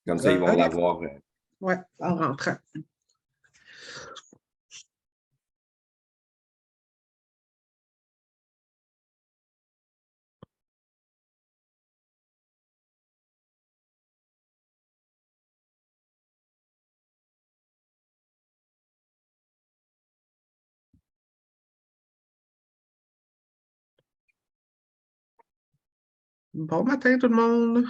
Comme ça, ils vont l'avoir. Oui, en rentrant. Bon matin, tout le monde.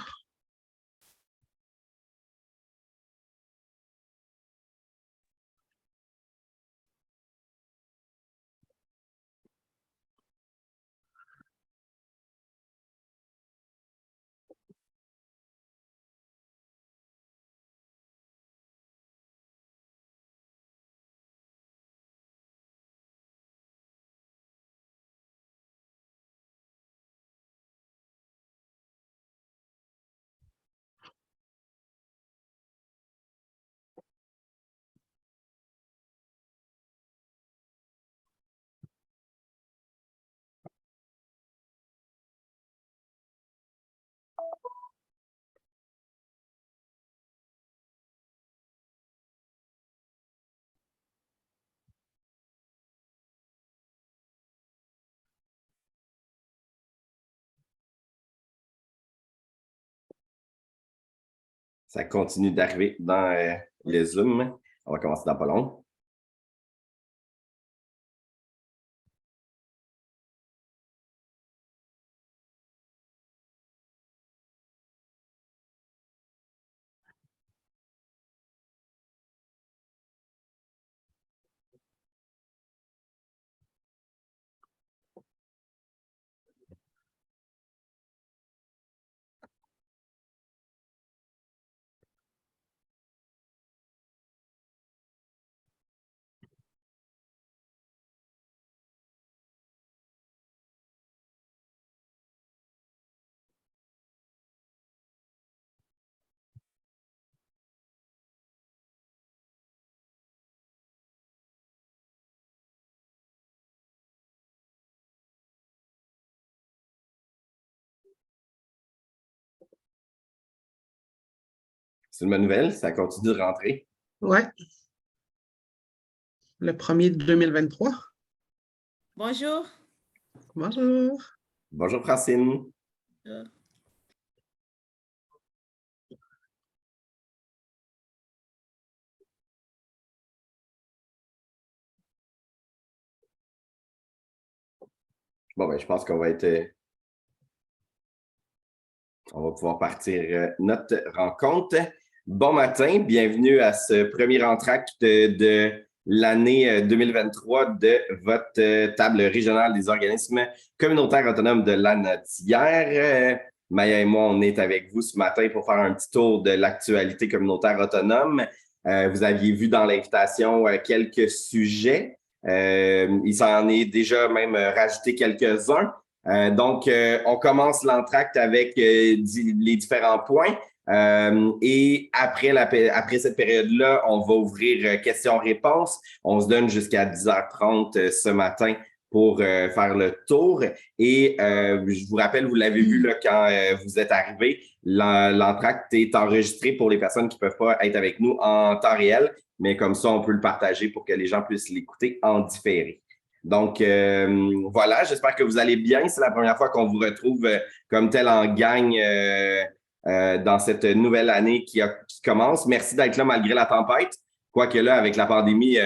Ça continue d'arriver dans les Zoom. On va commencer dans pas long. C'est une bonne nouvelle, ça continue de rentrer. Oui. Le 1er 2023. Bonjour. Bonjour. Bonjour, Francine. Bonjour. Bon, ben, je pense qu'on va on va pouvoir partir notre rencontre. Bon matin, bienvenue à ce premier entracte de l'année 2023 de votre table régionale des organismes communautaires autonomes de la Nottière. Maya et moi, on est avec vous ce matin pour faire un petit tour de l'actualité communautaire autonome. Vous aviez vu dans l'invitation quelques sujets. Il s'en est déjà même rajouté quelques-uns. Donc, on commence l'entracte avec les différents points. Et après cette période-là, on va ouvrir questions-réponses. On se donne jusqu'à 10h30 ce matin pour faire le tour. Et je vous rappelle, vous l'avez vu là, quand vous êtes arrivés, l'entracte est enregistré pour les personnes qui ne peuvent pas être avec nous en temps réel, mais comme ça, on peut le partager pour que les gens puissent l'écouter en différé. Donc, voilà, j'espère que vous allez bien. C'est la première fois qu'on vous retrouve comme tel en gang dans cette nouvelle année qui commence. Merci d'être là malgré la tempête. Quoique là, avec la pandémie,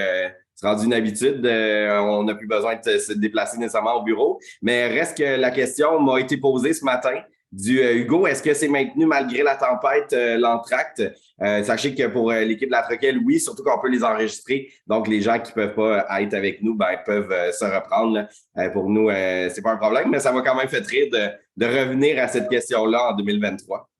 c'est rendu une habitude. On n'a plus besoin de se déplacer nécessairement au bureau. Mais reste que la question m'a été posée ce matin du Hugo, est-ce que c'est maintenu malgré la tempête, l'entracte? Sachez que pour l'équipe de la Troquelle, oui, surtout qu'on peut les enregistrer. Donc, les gens qui ne peuvent pas être avec nous, ben, peuvent se reprendre. Pour nous, c'est pas un problème, mais ça m'a quand même fait rire de revenir à cette question-là en 2023.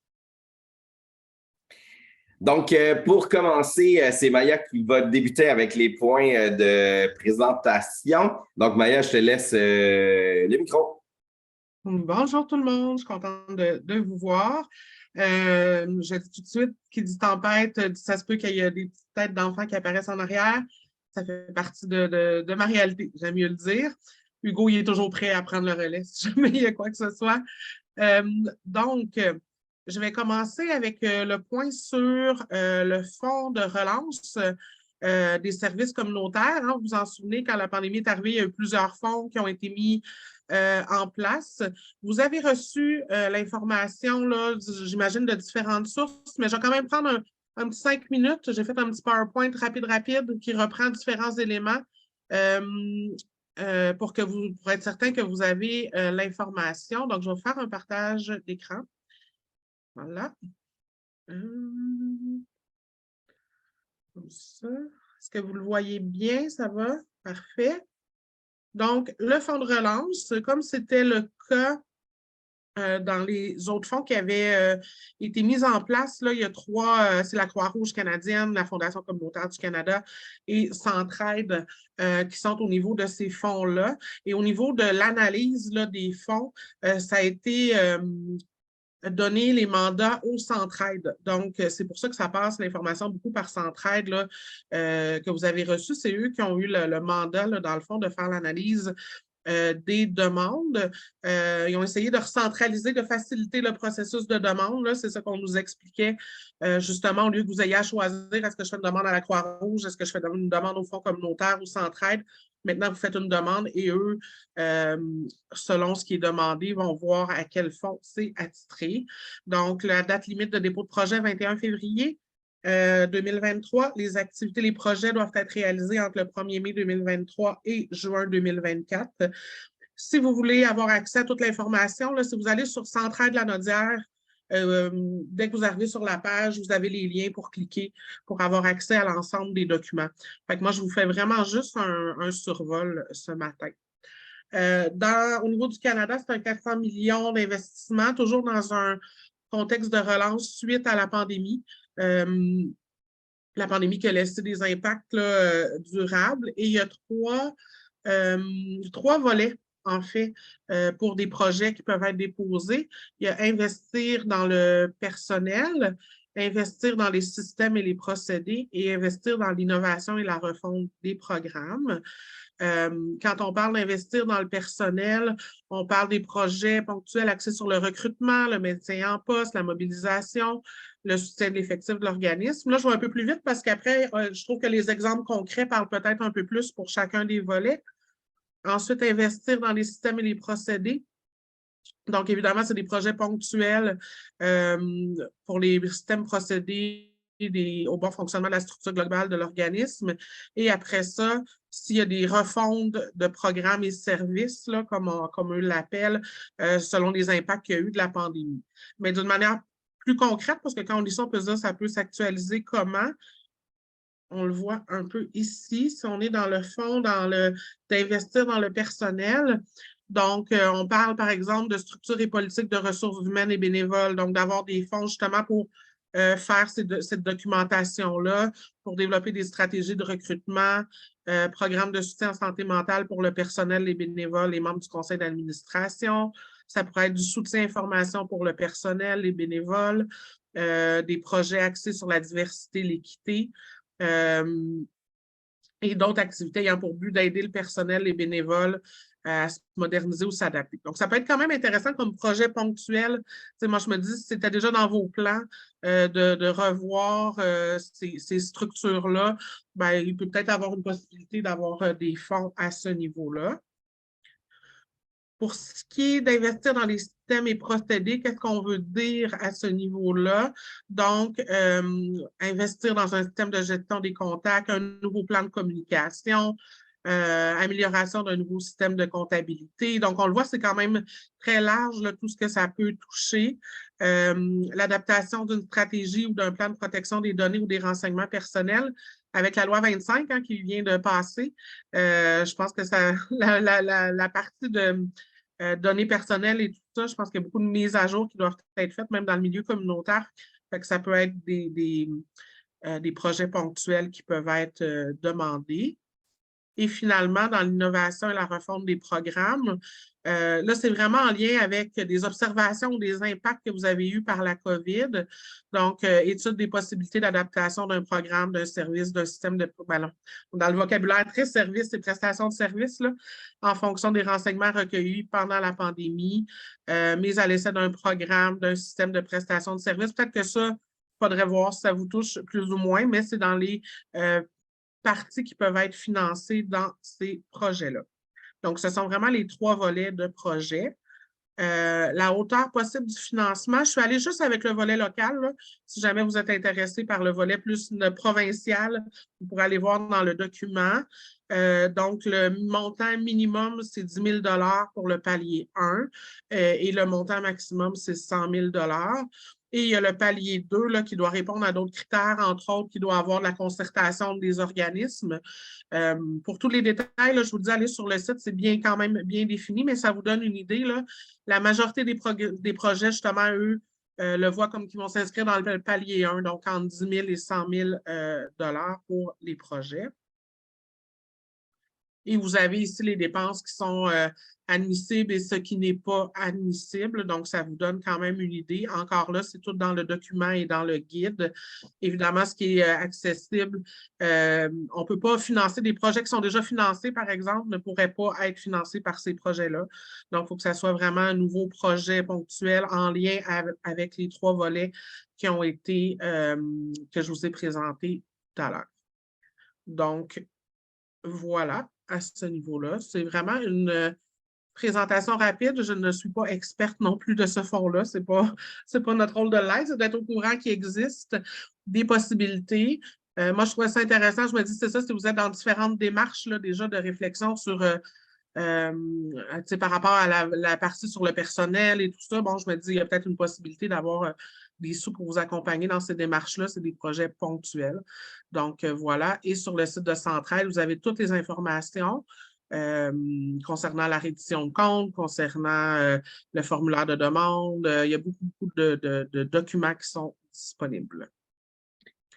Donc, pour commencer, c'est Maya qui va débuter avec les points de présentation. Donc, Maya, je te laisse le micro. Bonjour tout le monde, je suis contente de vous voir. Je dis tout de suite, qui dit tempête, ça se peut qu'il y ait des petites têtes d'enfants qui apparaissent en arrière. Ça fait partie de ma réalité, j'aime mieux le dire. Hugo, il est toujours prêt à prendre le relais si jamais il y a quoi que ce soit. Donc, Je vais commencer avec le point sur le fonds de relance des services communautaires. Hein. Vous vous en souvenez, quand la pandémie est arrivée, il y a eu plusieurs fonds qui ont été mis en place. Vous avez reçu l'information, j'imagine, de différentes sources, mais je vais quand même prendre un petit 5 minutes. J'ai fait un petit PowerPoint rapide qui reprend différents éléments pour être certain que vous avez l'information. Donc, je vais faire un partage d'écran. Voilà. Comme ça. Est-ce que vous le voyez bien? Ça va? Parfait. Donc, le fonds de relance, comme c'était le cas dans les autres fonds qui avaient été mis en place, là, il y a trois, c'est la Croix-Rouge canadienne, la Fondation communautaire du Canada et Centraide qui sont au niveau de ces fonds-là. Et au niveau de l'analyse des fonds, ça a été donner les mandats au Centraide. Donc, c'est pour ça que ça passe l'information beaucoup par Centraide que vous avez reçu. C'est eux qui ont eu le mandat, dans le fond, de faire l'analyse des demandes. Ils ont essayé de recentraliser, de faciliter le processus de demande. C'est ça qu'on nous expliquait, justement, au lieu que vous ayez à choisir, est-ce que je fais une demande à la Croix-Rouge, est-ce que je fais une demande au Fonds communautaire ou Centraide? Maintenant, vous faites une demande et eux, selon ce qui est demandé, vont voir à quel fonds c'est attitré. Donc, la date limite de dépôt de projet, 21 février 2023. Les activités, les projets doivent être réalisés entre le 1er mai 2023 et juin 2024. Si vous voulez avoir accès à toute l'information, si vous allez sur Centraide-Lanaudière, dès que vous arrivez sur la page, vous avez les liens pour cliquer pour avoir accès à l'ensemble des documents. Fait que moi, je vous fais vraiment juste un survol ce matin. Au niveau du Canada, c'est un 400 millions d'investissements, toujours dans un contexte de relance suite à la pandémie. La pandémie qui a laissé des impacts durables. Et il y a trois volets, en fait, pour des projets qui peuvent être déposés. Il y a investir dans le personnel, investir dans les systèmes et les procédés et investir dans l'innovation et la refonte des programmes. Quand on parle d'investir dans le personnel, on parle des projets ponctuels axés sur le recrutement, le maintien en poste, la mobilisation, le soutien de l'effectif de l'organisme. Là, je vais un peu plus vite parce qu'après, je trouve que les exemples concrets parlent peut-être un peu plus pour chacun des volets. Ensuite, investir dans les systèmes et les procédés. Donc, évidemment, c'est des projets ponctuels pour les systèmes procédés au bon fonctionnement de la structure globale de l'organisme. Et après ça, s'il y a des refontes de programmes et services, comme eux l'appellent, selon les impacts qu'il y a eu de la pandémie. Mais d'une manière plus concrète, parce que quand on dit ça, on peut se dire ça peut s'actualiser comment. On le voit un peu ici. Si on est dans le fond, d'investir dans le personnel, donc, on parle, par exemple, de structures et politiques de ressources humaines et bénévoles, donc d'avoir des fonds justement pour faire cette documentation-là, pour développer des stratégies de recrutement, programmes de soutien en santé mentale pour le personnel, les bénévoles, les membres du conseil d'administration. Ça pourrait être du soutien information pour le personnel, les bénévoles, des projets axés sur la diversité et l'équité. Et d'autres activités ayant pour but d'aider le personnel, les bénévoles à se moderniser ou s'adapter. Donc, ça peut être quand même intéressant comme projet ponctuel. Moi, je me dis, si c'était déjà dans vos plans de revoir ces structures-là, il peut peut-être avoir une possibilité d'avoir des fonds à ce niveau-là. Pour ce qui est d'investir dans les systèmes et procédés, qu'est-ce qu'on veut dire à ce niveau-là? Donc, investir dans un système de gestion des contacts, un nouveau plan de communication, amélioration d'un nouveau système de comptabilité. Donc, on le voit, c'est quand même très large, tout ce que ça peut toucher. L'adaptation d'une stratégie ou d'un plan de protection des données ou des renseignements personnels. Avec la loi 25 qui vient de passer, je pense que la partie de données personnelles et tout ça, je pense qu'il y a beaucoup de mises à jour qui doivent être faites, même dans le milieu communautaire. Fait que ça peut être des projets ponctuels qui peuvent être demandés. Et finalement, dans l'innovation et la refonte des programmes, là, c'est vraiment en lien avec des observations ou des impacts que vous avez eus par la COVID. Donc, étude des possibilités d'adaptation d'un programme, d'un service, d'un système de... Ben, dans le vocabulaire très service et prestations de services, là, en fonction des renseignements recueillis pendant la pandémie, mise à l'essai d'un programme, d'un système de prestation de services. Peut-être que ça, il faudrait voir si ça vous touche plus ou moins, mais c'est dans les parties qui peuvent être financées dans ces projets-là. Donc, ce sont vraiment les 3 volets de projet. La hauteur possible du financement, je suis allée juste avec le volet local. Là. Si jamais vous êtes intéressé par le volet plus provincial, vous pourrez aller voir dans le document. Donc, le montant minimum, c'est 10 000 pour le palier 1 et le montant maximum, c'est 100 000 Et il y a le palier 2 là, qui doit répondre à d'autres critères, entre autres, qui doit avoir de la concertation des organismes. Pour tous les détails, là, je vous dis, allez sur le site, c'est bien quand même bien défini, mais ça vous donne une idée. Là. La majorité des projets, justement, eux, le voient comme qu'ils vont s'inscrire dans le palier 1, donc entre 10 000 et 100 000 pour les projets. Et vous avez ici les dépenses qui sont admissibles et ce qui n'est pas admissible. Donc, ça vous donne quand même une idée. Encore là, c'est tout dans le document et dans le guide. Évidemment, ce qui est accessible, on ne peut pas financer des projets qui sont déjà financés, par exemple, ne pourraient pas être financés par ces projets-là. Donc, il faut que ça soit vraiment un nouveau projet ponctuel en lien avec les 3 volets qui ont été, que je vous ai présentés tout à l'heure. Donc, voilà, à ce niveau-là. C'est vraiment une présentation rapide. Je ne suis pas experte non plus de ce fonds-là. Ce n'est pas notre rôle de l'être, c'est d'être au courant qu'il existe des possibilités. Moi, je trouvais ça intéressant. Je me dis, c'est ça, si vous êtes dans différentes démarches là, déjà de réflexion sur par rapport à la partie sur le personnel et tout ça, bon, je me dis, il y a peut-être une possibilité d'avoir des sous pour vous accompagner dans ces démarches-là. C'est des projets ponctuels. Donc, voilà. Et sur le site de Centraide, vous avez toutes les informations concernant la reddition de compte, concernant le formulaire de demande. Il y a beaucoup de documents qui sont disponibles.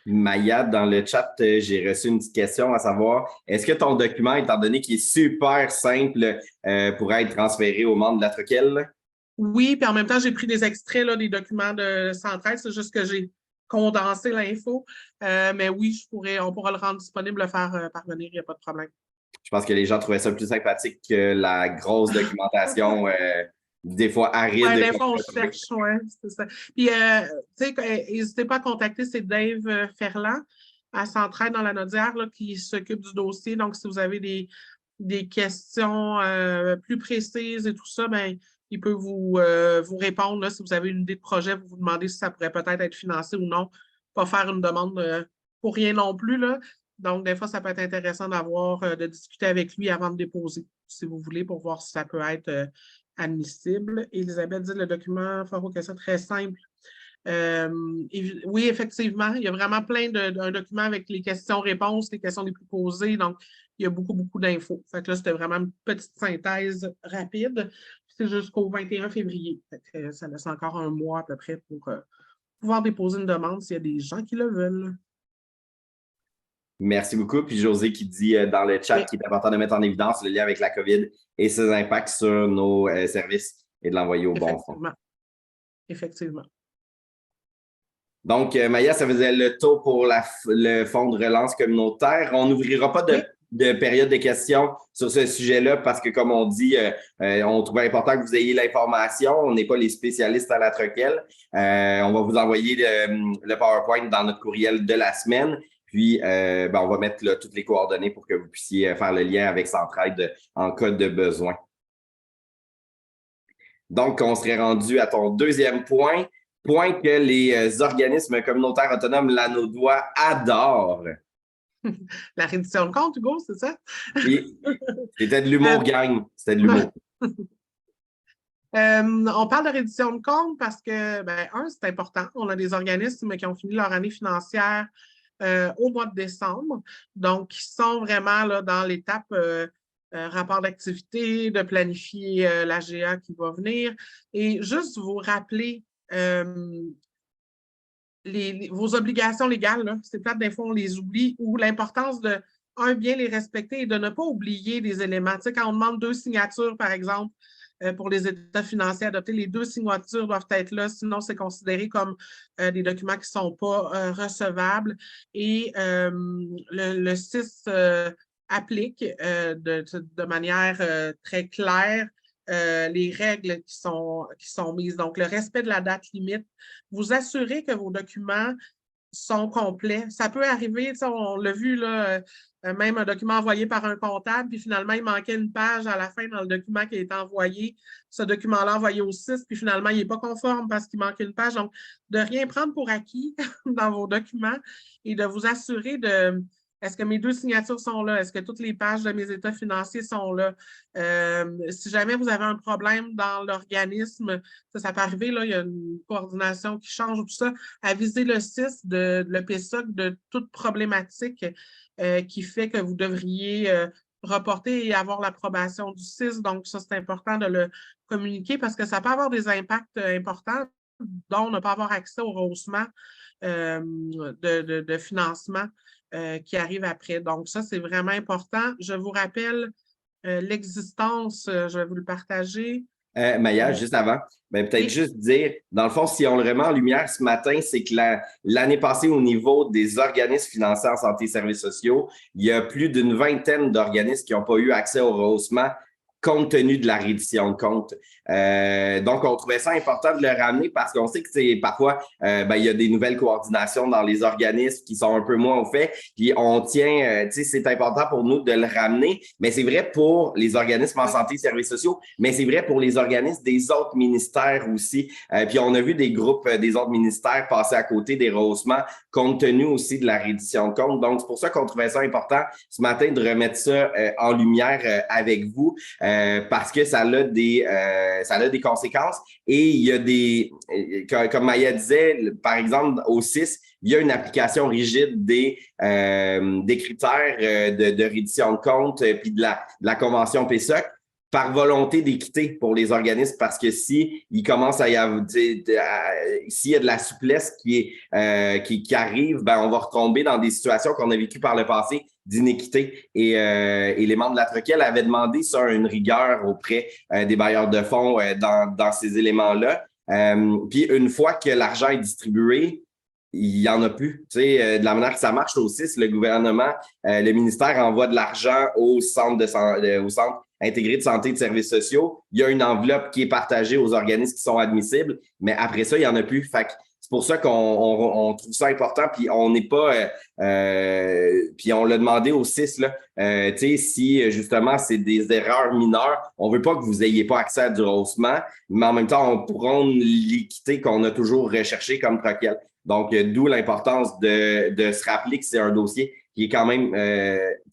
Maya, dans le chat, j'ai reçu une petite question à savoir, est-ce que ton document, étant donné qu'il est super simple, pourrait être transféré aux membres de la Troquelle? Oui, puis en même temps, j'ai pris des extraits là, des documents de Centraide. C'est juste que j'ai condensé l'info. Mais oui, on pourra le rendre disponible, le faire parvenir, il n'y a pas de problème. Je pense que les gens trouvaient ça plus sympathique que la grosse documentation, des fois aride. Oui, des fois, on cherche, oui, c'est ça. Puis, tu sais, n'hésitez pas à contacter, c'est Dave Ferland à Centraide dans la Nodière là, qui s'occupe du dossier. Donc, si vous avez des questions plus précises et tout ça, bien, il peut vous répondre. Là, si vous avez une idée de projet, vous vous demandez si ça pourrait peut-être être financé ou non. Pas faire une demande pour rien non plus. Là. Donc, des fois, ça peut être intéressant de discuter avec lui avant de déposer, si vous voulez, pour voir si ça peut être admissible. Elisabeth dit le document Faro que c'est très simple. Oui, effectivement, il y a vraiment plein d'un document avec les questions-réponses, les questions les plus posées. Donc, il y a beaucoup, beaucoup d'infos. Fait que là, c'était vraiment une petite synthèse rapide. C'est jusqu'au 21 février. Fait que ça laisse encore un mois à peu près pour pouvoir déposer une demande s'il y a des gens qui le veulent. Merci beaucoup. Puis José qui dit dans le chat qu'il est important de mettre en évidence le lien avec la COVID et ses impacts sur nos services et de l'envoyer au bon fond. Effectivement. Donc, Maya, ça faisait le tour pour le fonds de relance communautaire. On n'ouvrira pas de période de questions sur ce sujet-là parce que, comme on dit, on trouvait important que vous ayez l'information. On n'est pas les spécialistes à la Troquelle. On va vous envoyer le PowerPoint dans notre courriel de la semaine. Puis, on va mettre là, toutes les coordonnées pour que vous puissiez faire le lien avec Centraide en cas de besoin. Donc, on serait rendu à ton deuxième point que les organismes communautaires autonomes lanaudois adorent. La reddition de compte, Hugo, c'est ça? C'était de l'humour, gang. C'était de l'humour. On parle de reddition de compte parce que, c'est important. On a des organismes qui ont fini leur année financière au mois de décembre. Donc, ils sont vraiment là, dans l'étape rapport d'activité, de planifier l'AGA qui va venir. Et juste vous rappeler vos obligations légales, c'est plate, des fois, on les oublie, ou l'importance de bien les respecter et de ne pas oublier des éléments. Tu sais, quand on demande 2 signatures, par exemple, pour les états financiers adoptés, les 2 signatures doivent être là, sinon c'est considéré comme des documents qui ne sont pas recevables. Et le 6 applique de manière très claire les règles qui sont mises. Donc, le respect de la date limite, vous assurez que vos documents sont complets. Ça peut arriver, on l'a vu, là, même un document envoyé par un comptable, puis finalement, il manquait une page à la fin dans le document qui a été envoyé. Ce document-là envoyé au 6, puis finalement, il n'est pas conforme parce qu'il manque une page. Donc, de rien prendre pour acquis dans vos documents et de vous assurer de est-ce que mes 2 signatures sont là? Est-ce que toutes les pages de mes états financiers sont là? Si jamais vous avez un problème dans l'organisme, ça peut arriver, là, il y a une coordination qui change ou tout ça, avisez le 6 de l'EPSOC de toute problématique qui fait que vous devriez reporter et avoir l'approbation du 6. Donc, ça, c'est important de le communiquer parce que ça peut avoir des impacts importants, dont ne pas avoir accès au rehaussement de financement qui arrive après. Donc, ça, c'est vraiment important. Je vous rappelle l'existence, je vais vous le partager. Maya, juste avant, peut-être Oui. juste dire, dans le fond, si on le remet en lumière ce matin, c'est que l'année passée, au niveau des organismes financés en santé et services sociaux, il y a plus d'une vingtaine d'organismes qui n'ont pas eu accès au rehaussement compte tenu de la reddition de compte. Donc, on trouvait ça important de le ramener parce qu'on sait que c'est parfois, il y a des nouvelles coordinations dans les organismes qui sont un peu moins au fait. Puis on tient, c'est important pour nous de le ramener, mais c'est vrai pour les organismes en santé et services sociaux, mais c'est vrai pour les organismes des autres ministères aussi. Puis on a vu des groupes des autres ministères passer à côté des rehaussements compte tenu aussi de la reddition de compte. Donc, c'est pour ça qu'on trouvait ça important ce matin de remettre ça en lumière avec vous. Parce que ça a des conséquences et il y a comme Maya disait, par exemple, au 6, il y a une application rigide des critères de reddition de compte puis de la convention PSOC par volonté d'équité pour les organismes parce que si il commence à y avoir s'il y a de la souplesse qui arrive, on va retomber dans des situations qu'on a vécues par le passé d'inéquité. Et les membres de la Troquelle avaient demandé ça, une rigueur auprès des bailleurs de fonds dans ces éléments-là. Puis une fois que l'argent est distribué, il n'y en a plus. Tu sais, de la manière que ça marche au 6, le gouvernement, le ministère envoie de l'argent au centre intégré de santé et de services sociaux. Il y a une enveloppe qui est partagée aux organismes qui sont admissibles, mais après ça, il n'y en a plus. Fait que c'est pour ça qu'on trouve ça important, puis on n'est pas... puis on l'a demandé au 6, là, tu sais, si justement c'est des erreurs mineures, on veut pas que vous n'ayez pas accès à du rehaussement, mais en même temps, on pourra l'équité qu'on a toujours recherché comme Troquelle. Donc, d'où l'importance de se rappeler que c'est un dossier qui est quand même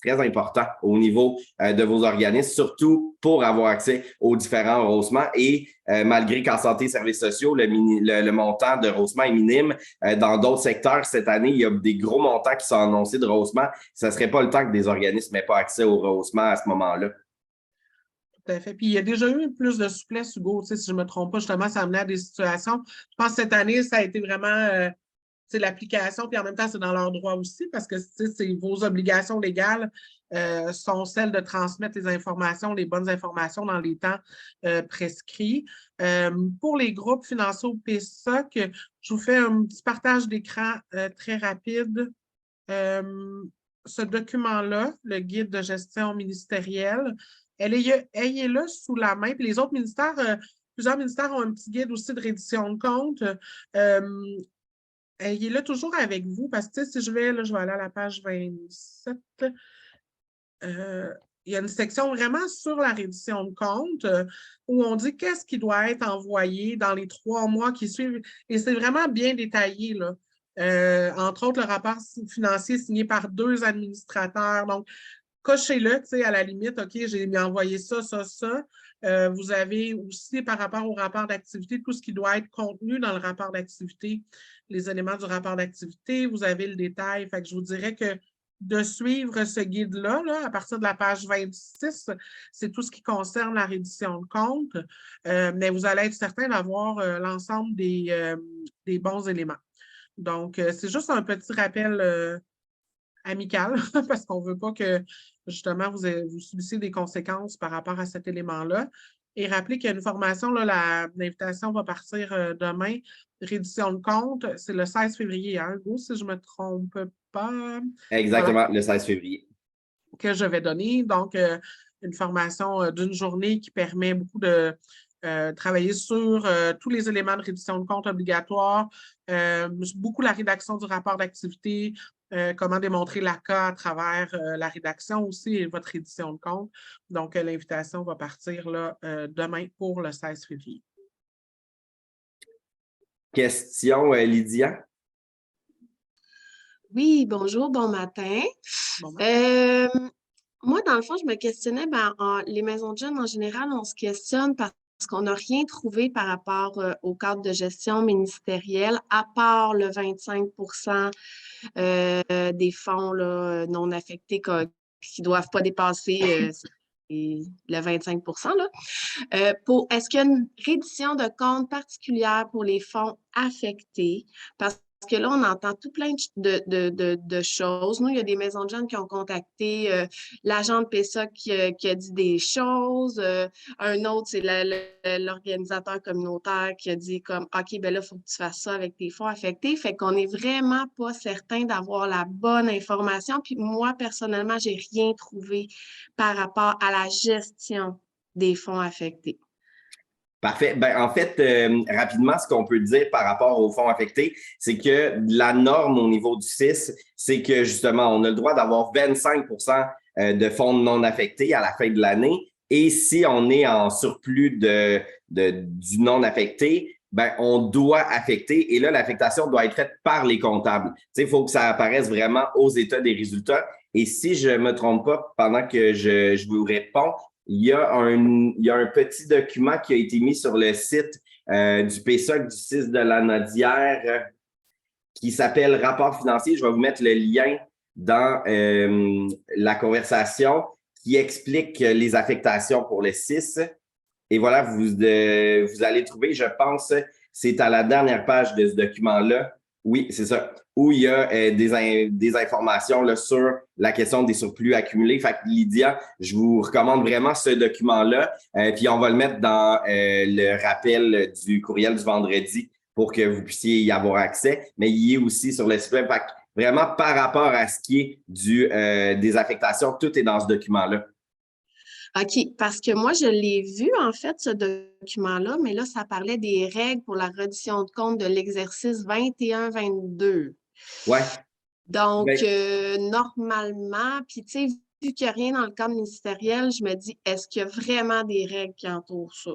très important au niveau de vos organismes, surtout pour avoir accès aux différents rehaussements. Et malgré qu'en santé et services sociaux, le montant de rehaussement est minime, dans d'autres secteurs, cette année, il y a des gros montants qui sont annoncés de rehaussement. Ça ne serait pas le temps que des organismes n'aient pas accès au rehaussement à ce moment-là. Tout à fait. Puis il y a déjà eu plus de souplesse, Hugo, si je ne me trompe pas, justement, ça a amené à des situations. Je pense que cette année, ça a été vraiment l'application, puis en même temps, c'est dans leur droit aussi, parce que vos obligations légales sont celles de transmettre les informations, les bonnes informations dans les temps prescrits. Pour les groupes financiers au PSOC, je vous fais un petit partage d'écran très rapide. Ce document-là, le guide de gestion ministérielle, ayez-le sous la main. Puis les autres ministères, plusieurs ministères ont un petit guide aussi de reddition de compte. Ayez-le toujours avec vous parce que si je vais aller à la page 27. Il y a une section vraiment sur la reddition de compte où on dit qu'est-ce qui doit être envoyé dans les 3 mois qui suivent. Et c'est vraiment bien détaillé, là. Entre autres, le rapport financier signé par 2 administrateurs. Donc, cochez-le, tu sais, à la limite, OK, j'ai envoyé ça, ça, ça. Vous avez aussi, par rapport au rapport d'activité, tout ce qui doit être contenu dans le rapport d'activité, les éléments du rapport d'activité, vous avez le détail. Fait que je vous dirais que de suivre ce guide-là, à partir de la page 26, c'est tout ce qui concerne la reddition de compte, mais vous allez être certain d'avoir l'ensemble des bons éléments. Donc, c'est juste un petit rappel amical parce qu'on ne veut pas que, justement, vous subissiez des conséquences par rapport à cet élément-là. Et rappelez qu'il y a une formation, là, l'invitation va partir demain. Reddition de compte, c'est le 16 février, hein, Hugo, si je ne me trompe pas. Voilà, Exactement, le 16 février. que je vais donner. Donc, une formation d'une journée qui permet beaucoup de travailler sur tous les éléments de reddition de compte obligatoire, beaucoup la rédaction du rapport d'activité, comment démontrer l'ACA à travers la rédaction aussi et votre reddition de compte. Donc, l'invitation va partir là, demain pour le 16 février. Question, Lydia? Oui, bonjour, bon matin. Bon, Moi, dans le fond, je me questionnais, les maisons de jeunes, en général, on se questionne parce qu'on n'a rien trouvé par rapport au cadre de gestion ministériel, à part le 25 des fonds là, non affectés qui ne doivent pas dépasser le 25 là. Est-ce qu'il y a une reddition de compte particulière pour les fonds affectés? Parce que là, on entend tout plein de choses. Nous, il y a des maisons de jeunes qui ont contacté l'agent de PESA qui a dit des choses. Un autre, c'est l'organisateur communautaire qui a dit comme OK, ben là, il faut que tu fasses ça avec tes fonds affectés. Fait qu'on n'est vraiment pas certain d'avoir la bonne information. Puis moi, personnellement, j'ai rien trouvé par rapport à la gestion des fonds affectés. Parfait. Ben, en fait, rapidement, ce qu'on peut dire par rapport aux fonds affectés, c'est que la norme au niveau du CIS, c'est que justement, on a le droit d'avoir 25 de fonds non affectés à la fin de l'année. Et si on est en surplus du non affecté, ben, on doit affecter. Et là, l'affectation doit être faite par les comptables. Tu sais, il faut que ça apparaisse vraiment aux états des résultats. Et si je ne me trompe pas, pendant que je vous réponds, il y a un petit document qui a été mis sur le site du PSOC du 6 de la Nodière qui s'appelle Rapport financier. Je vais vous mettre le lien dans la conversation qui explique les affectations pour le 6. Et voilà, vous allez trouver, je pense, c'est à la dernière page de ce document-là. Oui, c'est ça. Où il y a des informations là, sur la question des surplus accumulés. Fait que Lydia, je vous recommande vraiment ce document-là. Puis on va le mettre dans le rappel du courriel du vendredi pour que vous puissiez y avoir accès. Mais il est aussi sur le site web. Fait que vraiment, par rapport à ce qui est des affectations, tout est dans ce document-là. OK, parce que moi, je l'ai vu, en fait, ce document-là, mais là, ça parlait des règles pour la reddition de compte de l'exercice 21-22. Ouais. Donc, Ben, normalement, puis tu sais, vu qu'il n'y a rien dans le cadre ministériel, je me dis, est-ce qu'il y a vraiment des règles qui entourent ça?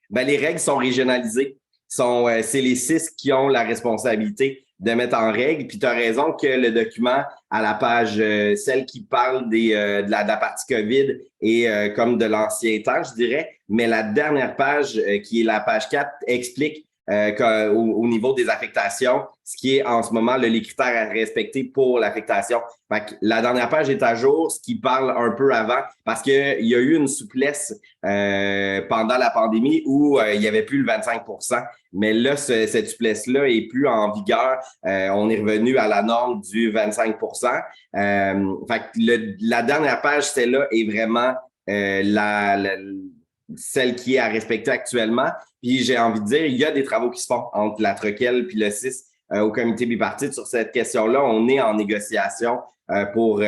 Ben, les règles sont régionalisées. C'est les CIS qui ont la responsabilité de mettre en règle. Puis tu as raison que le document à la page, celle qui parle de la partie COVID et comme de l'ancien temps, je dirais. Mais la dernière page, qui est la page 4, explique au niveau des affectations, ce qui est en ce moment les critères à respecter pour l'affectation. Fait que la dernière page est à jour, ce qui parle un peu avant, parce qu'il y a eu une souplesse pendant la pandémie où il n'y avait plus le 25 %. Mais là, cette souplesse-là est plus en vigueur. On est revenu à la norme du 25 fait que la dernière page, celle-là, est vraiment celle qui est à respecter actuellement. Puis j'ai envie de dire, il y a des travaux qui se font entre la Troquelle puis le 6 au comité bipartite sur cette question-là. On est en négociation pour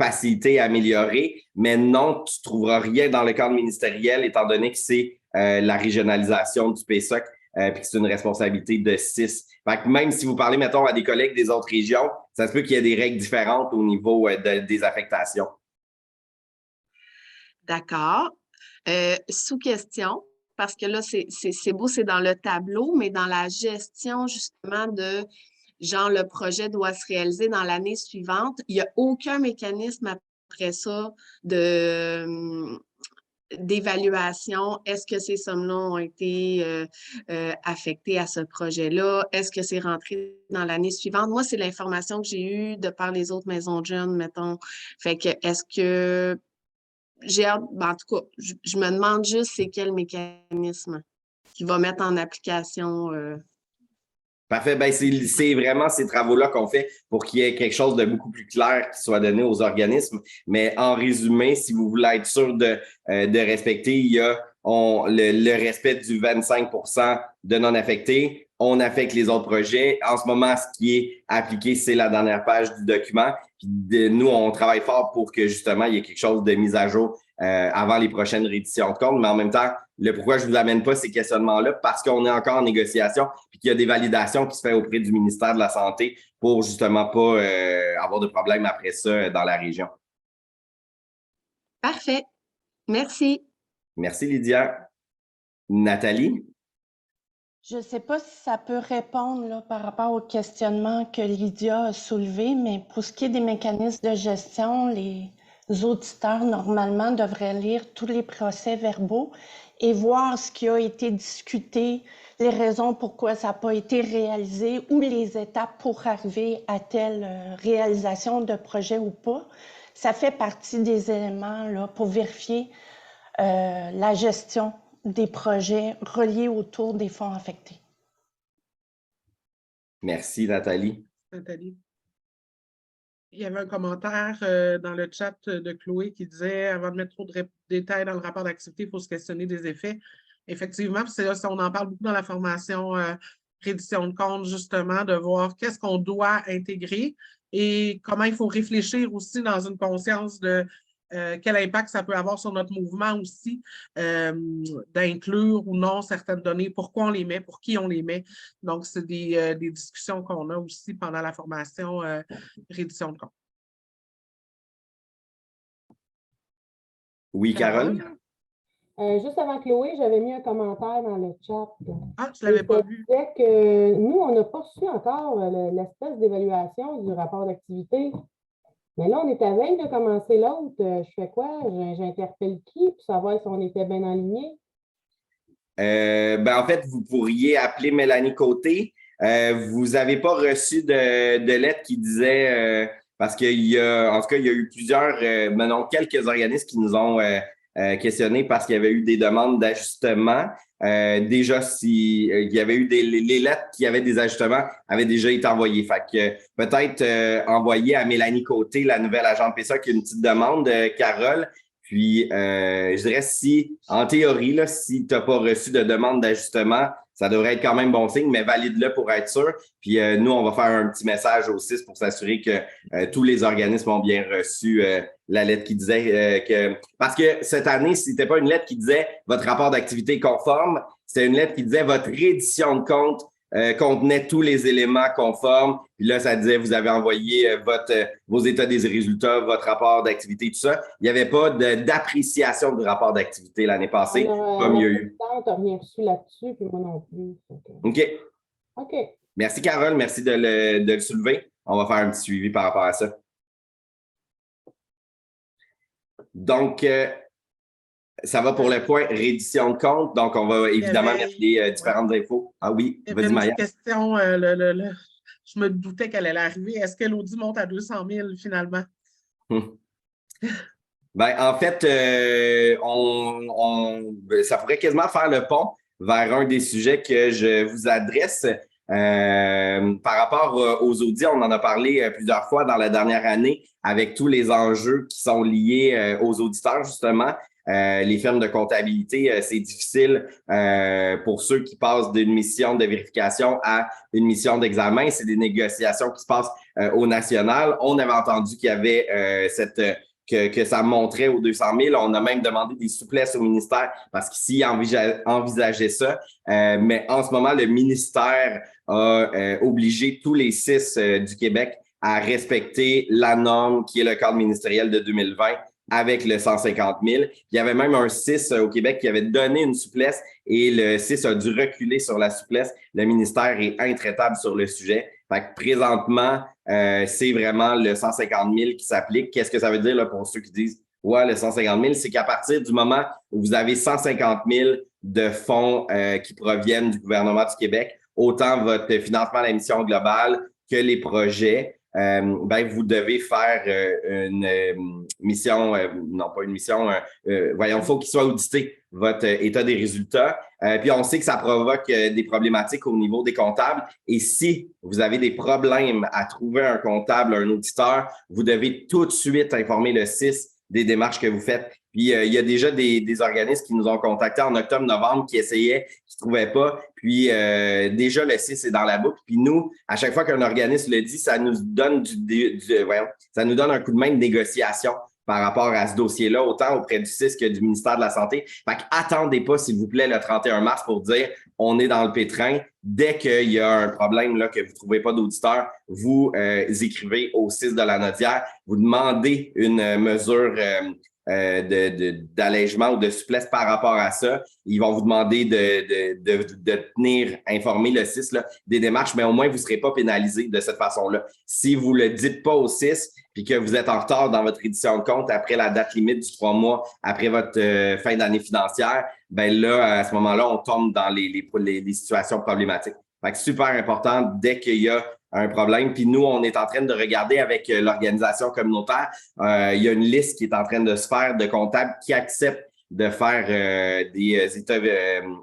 faciliter, améliorer, mais non, tu ne trouveras rien dans le cadre ministériel étant donné que c'est la régionalisation du PSOC puis que c'est une responsabilité de 6. Fait que même si vous parlez, mettons, à des collègues des autres régions, ça se peut qu'il y ait des règles différentes au niveau des affectations. D'accord. Sous question, parce que là, c'est beau, c'est dans le tableau, mais dans la gestion, justement, de genre, le projet doit se réaliser dans l'année suivante, il n'y a aucun mécanisme après ça d'évaluation. Est-ce que ces sommes-là ont été affectées à ce projet-là? Est-ce que c'est rentré dans l'année suivante? Moi, c'est l'information que j'ai eue de par les autres maisons de jeunes, mettons. Fait que, est-ce que j'ai hâte, en tout cas, je me demande juste c'est quel mécanisme qui va mettre en application. Parfait. Ben, c'est vraiment ces travaux-là qu'on fait pour qu'il y ait quelque chose de beaucoup plus clair qui soit donné aux organismes. Mais en résumé, si vous voulez être sûr de respecter, il y a le respect du 25% de non affectés. On affecte les autres projets. En ce moment, ce qui est appliqué, c'est la dernière page du document. Puis nous, on travaille fort pour que justement, il y ait quelque chose de mis à jour avant les prochaines rééditions de compte. Mais en même temps, le pourquoi je vous amène pas ces questionnements-là, parce qu'on est encore en négociation puis qu'il y a des validations qui se font auprès du ministère de la Santé pour justement pas avoir de problème après ça dans la région. Parfait. Merci. Merci, Lydia. Nathalie? Je ne sais pas si ça peut répondre là, par rapport au questionnement que Lydia a soulevé, mais pour ce qui est des mécanismes de gestion, les auditeurs, normalement, devraient lire tous les procès-verbaux et voir ce qui a été discuté, les raisons pourquoi ça n'a pas été réalisé ou les étapes pour arriver à telle réalisation de projet ou pas. Ça fait partie des éléments là, pour vérifier la gestion des projets reliés autour des fonds affectés. Merci, Nathalie. Nathalie. Il y avait un commentaire dans le chat de Chloé qui disait, avant de mettre trop de détails dans le rapport d'activité, il faut se questionner des effets. Effectivement, on en parle beaucoup dans la formation reddition de compte, justement, de voir qu'est-ce qu'on doit intégrer et comment il faut réfléchir aussi dans une conscience de quel impact ça peut avoir sur notre mouvement aussi, d'inclure ou non certaines données, pourquoi on les met, pour qui on les met. Donc, c'est des discussions qu'on a aussi pendant la formation reddition de compte. Oui, Carole? Juste avant Chloé, j'avais mis un commentaire dans le chat. Ah, je ne l'avais pas vu. Ça disait que nous, on n'a pas reçu encore l'espèce d'évaluation du rapport d'activité. Mais là, on est à veille de commencer l'autre. Je fais quoi? J'interpelle qui pour savoir si on était bien aligné? En fait, vous pourriez appeler Mélanie Côté. Vous n'avez pas reçu de lettre qui disait, parce qu'il y a, en tout cas, il y a eu plusieurs, quelques organismes qui nous ont questionné parce qu'il y avait eu des demandes d'ajustement. Déjà, si il y avait eu les lettres qui avaient des ajustements avaient déjà été envoyées. Fait que peut-être envoyer à Mélanie Côté, la nouvelle agente PSA, qui a une petite demande, Carole. Puis, je dirais si, en théorie, là, si tu n'as pas reçu de demande d'ajustement, ça devrait être quand même bon signe, mais valide-le pour être sûr. Puis, nous, on va faire un petit message au 6 pour s'assurer que tous les organismes ont bien reçu la lettre qui disait que... Parce que cette année, c'était pas une lettre qui disait « votre rapport d'activité conforme », c'était une lettre qui disait « votre reddition de compte contenait tous les éléments conformes ». Puis là, ça disait « vous avez envoyé vos états des résultats, votre rapport d'activité, tout ça ». Il n'y avait pas d'appréciation du rapport d'activité l'année passée, comme il y a eu. Tu n'as rien reçu là-dessus, puis moi non plus. OK. OK. Merci, Carole. Merci de le soulever. On va faire un petit suivi par rapport à ça. Donc, ça va pour le point reddition de compte. Donc, on va évidemment mettre les différentes infos. Ah oui, vas-y, Maya. Une question, je me doutais qu'elle allait arriver. Est-ce que l'audit monte à 200 000 finalement? En fait, ça pourrait quasiment faire le pont vers un des sujets que je vous adresse. Par rapport aux audits, on en a parlé plusieurs fois dans la dernière année avec tous les enjeux qui sont liés aux auditeurs, justement. Les firmes de comptabilité, c'est difficile pour ceux qui passent d'une mission de vérification à une mission d'examen. C'est des négociations qui se passent au national. On avait entendu qu'il y avait que ça monterait aux 200 000. On a même demandé des souplesses au ministère parce qu'ici, envisageait ça. Mais en ce moment, le ministère a obligé tous les 6 du Québec à respecter la norme qui est le cadre ministériel de 2020 avec le 150 000. Il y avait même un 6 au Québec qui avait donné une souplesse et le 6 a dû reculer sur la souplesse. Le ministère est intraitable sur le sujet. Fait que présentement, c'est vraiment le 150 000 qui s'applique. Qu'est-ce que ça veut dire là, pour ceux qui disent « Ouais, le 150 000 », c'est qu'à partir du moment où vous avez 150 000 de fonds qui proviennent du gouvernement du Québec, autant votre financement à la mission globale que les projets, ben, vous devez faire une mission, non pas une mission, voyons, il faut qu'il soit audité, votre état des résultats. Puis on sait que ça provoque des problématiques au niveau des comptables. Et si vous avez des problèmes à trouver un comptable, un auditeur, vous devez tout de suite informer le CIS des démarches que vous faites. Puis, il y a déjà des organismes qui nous ont contactés en octobre-novembre qui essayaient, qui ne trouvaient pas. Puis, déjà, le CIS est dans la boucle. Puis, nous, à chaque fois qu'un organisme le dit, ça nous donne ça nous donne un coup de main de négociation par rapport à ce dossier-là, autant auprès du CIS que du ministère de la Santé. Fait qu'attendez pas, s'il vous plaît, le 31 mars pour dire on est dans le pétrin. Dès qu'il y a un problème là, que vous ne trouvez pas d'auditeur, vous écrivez au CIS de la Nodière, vous demandez une mesure d'allègement ou de souplesse par rapport à ça. Ils vont vous demander de informer le CIS là, des démarches, mais au moins, vous ne serez pas pénalisé de cette façon-là. Si vous ne le dites pas au CIS puis que vous êtes en retard dans votre édition de compte après la date limite du 3 mois après votre fin d'année financière, ben là, à ce moment-là, on tombe dans les situations problématiques. Fait que c'est super important dès qu'il y a un problème. Puis nous, on est en train de regarder avec l'organisation communautaire. Il y a une liste qui est en train de se faire de comptables qui acceptent de faire des états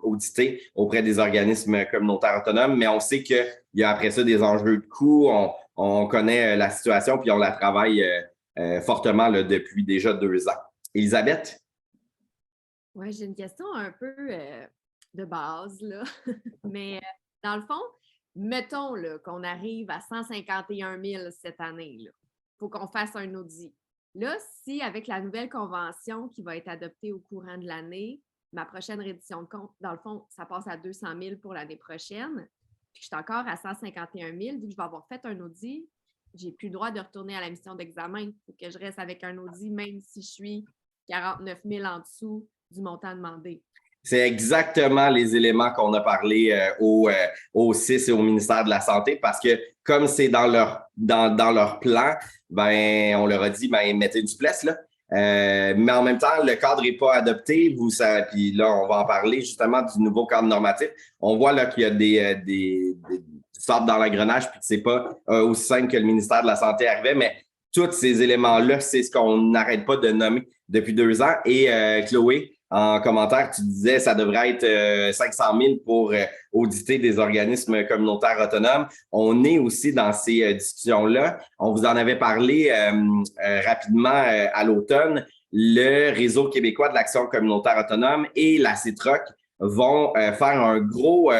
audités auprès des organismes communautaires autonomes. Mais on sait qu'il y a après ça des enjeux de coûts. On connaît la situation puis on la travaille fortement là, depuis déjà 2 ans. Elisabeth? Oui, j'ai une question un peu de base, là. Mais dans le fond, mettons là, qu'on arrive à 151 000 cette année. Il faut qu'on fasse un audit. Là, si avec la nouvelle convention qui va être adoptée au courant de l'année, ma prochaine reddition de compte, dans le fond, ça passe à 200 000 pour l'année prochaine, puis je suis encore à 151 000, vu que je vais avoir fait un audit, j'ai plus le droit de retourner à la mission d'examen. Il faut que je reste avec un audit, même si je suis 49 000 en dessous du montant demandé. C'est exactement les éléments qu'on a parlé au CIS et au ministère de la Santé parce que comme c'est dans leur plan, ben on leur a dit ben mettez une souplesse là. Mais en même temps, le cadre n'est pas adopté. Puis là, on va en parler justement du nouveau cadre normatif. On voit là qu'il y a du sable dans l'engrenage puis que c'est pas aussi simple que le ministère de la Santé arrivait, mais tous ces éléments-là, c'est ce qu'on n'arrête pas de nommer depuis 2 ans. Et Chloé, en commentaire, tu disais que ça devrait être 500 000 pour auditer des organismes communautaires autonomes. On est aussi dans ces discussions-là. On vous en avait parlé rapidement à l'automne. Le Réseau québécois de l'action communautaire autonome et la CITROC vont faire un gros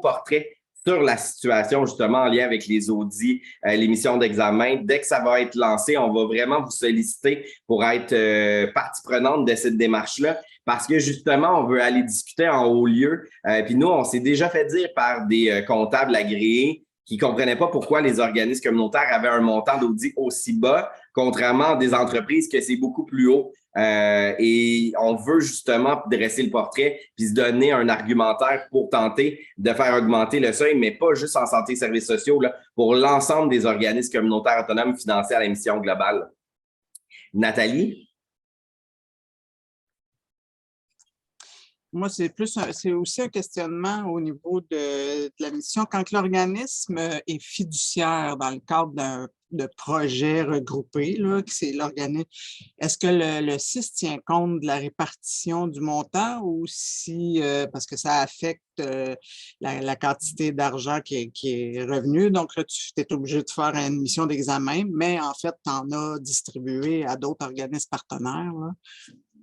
portrait sur la situation justement en lien avec les audits, les missions d'examen. Dès que ça va être lancé, on va vraiment vous solliciter pour être partie prenante de cette démarche-là parce que justement, on veut aller discuter en haut lieu. Puis nous, on s'est déjà fait dire par des comptables agréés qui ne comprenaient pas pourquoi les organismes communautaires avaient un montant d'audit aussi bas, contrairement à des entreprises que c'est beaucoup plus haut. Et on veut justement dresser le portrait puis se donner un argumentaire pour tenter de faire augmenter le seuil, mais pas juste en santé et services sociaux, là, pour l'ensemble des organismes communautaires autonomes financés à la mission globale. Nathalie? Moi, c'est aussi un questionnement au niveau de la mission. Quand l'organisme est fiduciaire dans le cadre de projets regroupés, là, que c'est l'organisme, est-ce que le CIS tient compte de la répartition du montant ou si, parce que ça affecte la quantité d'argent qui est revenue, donc là, tu es obligé de faire une mission d'examen, mais en fait, tu en as distribué à d'autres organismes partenaires, là.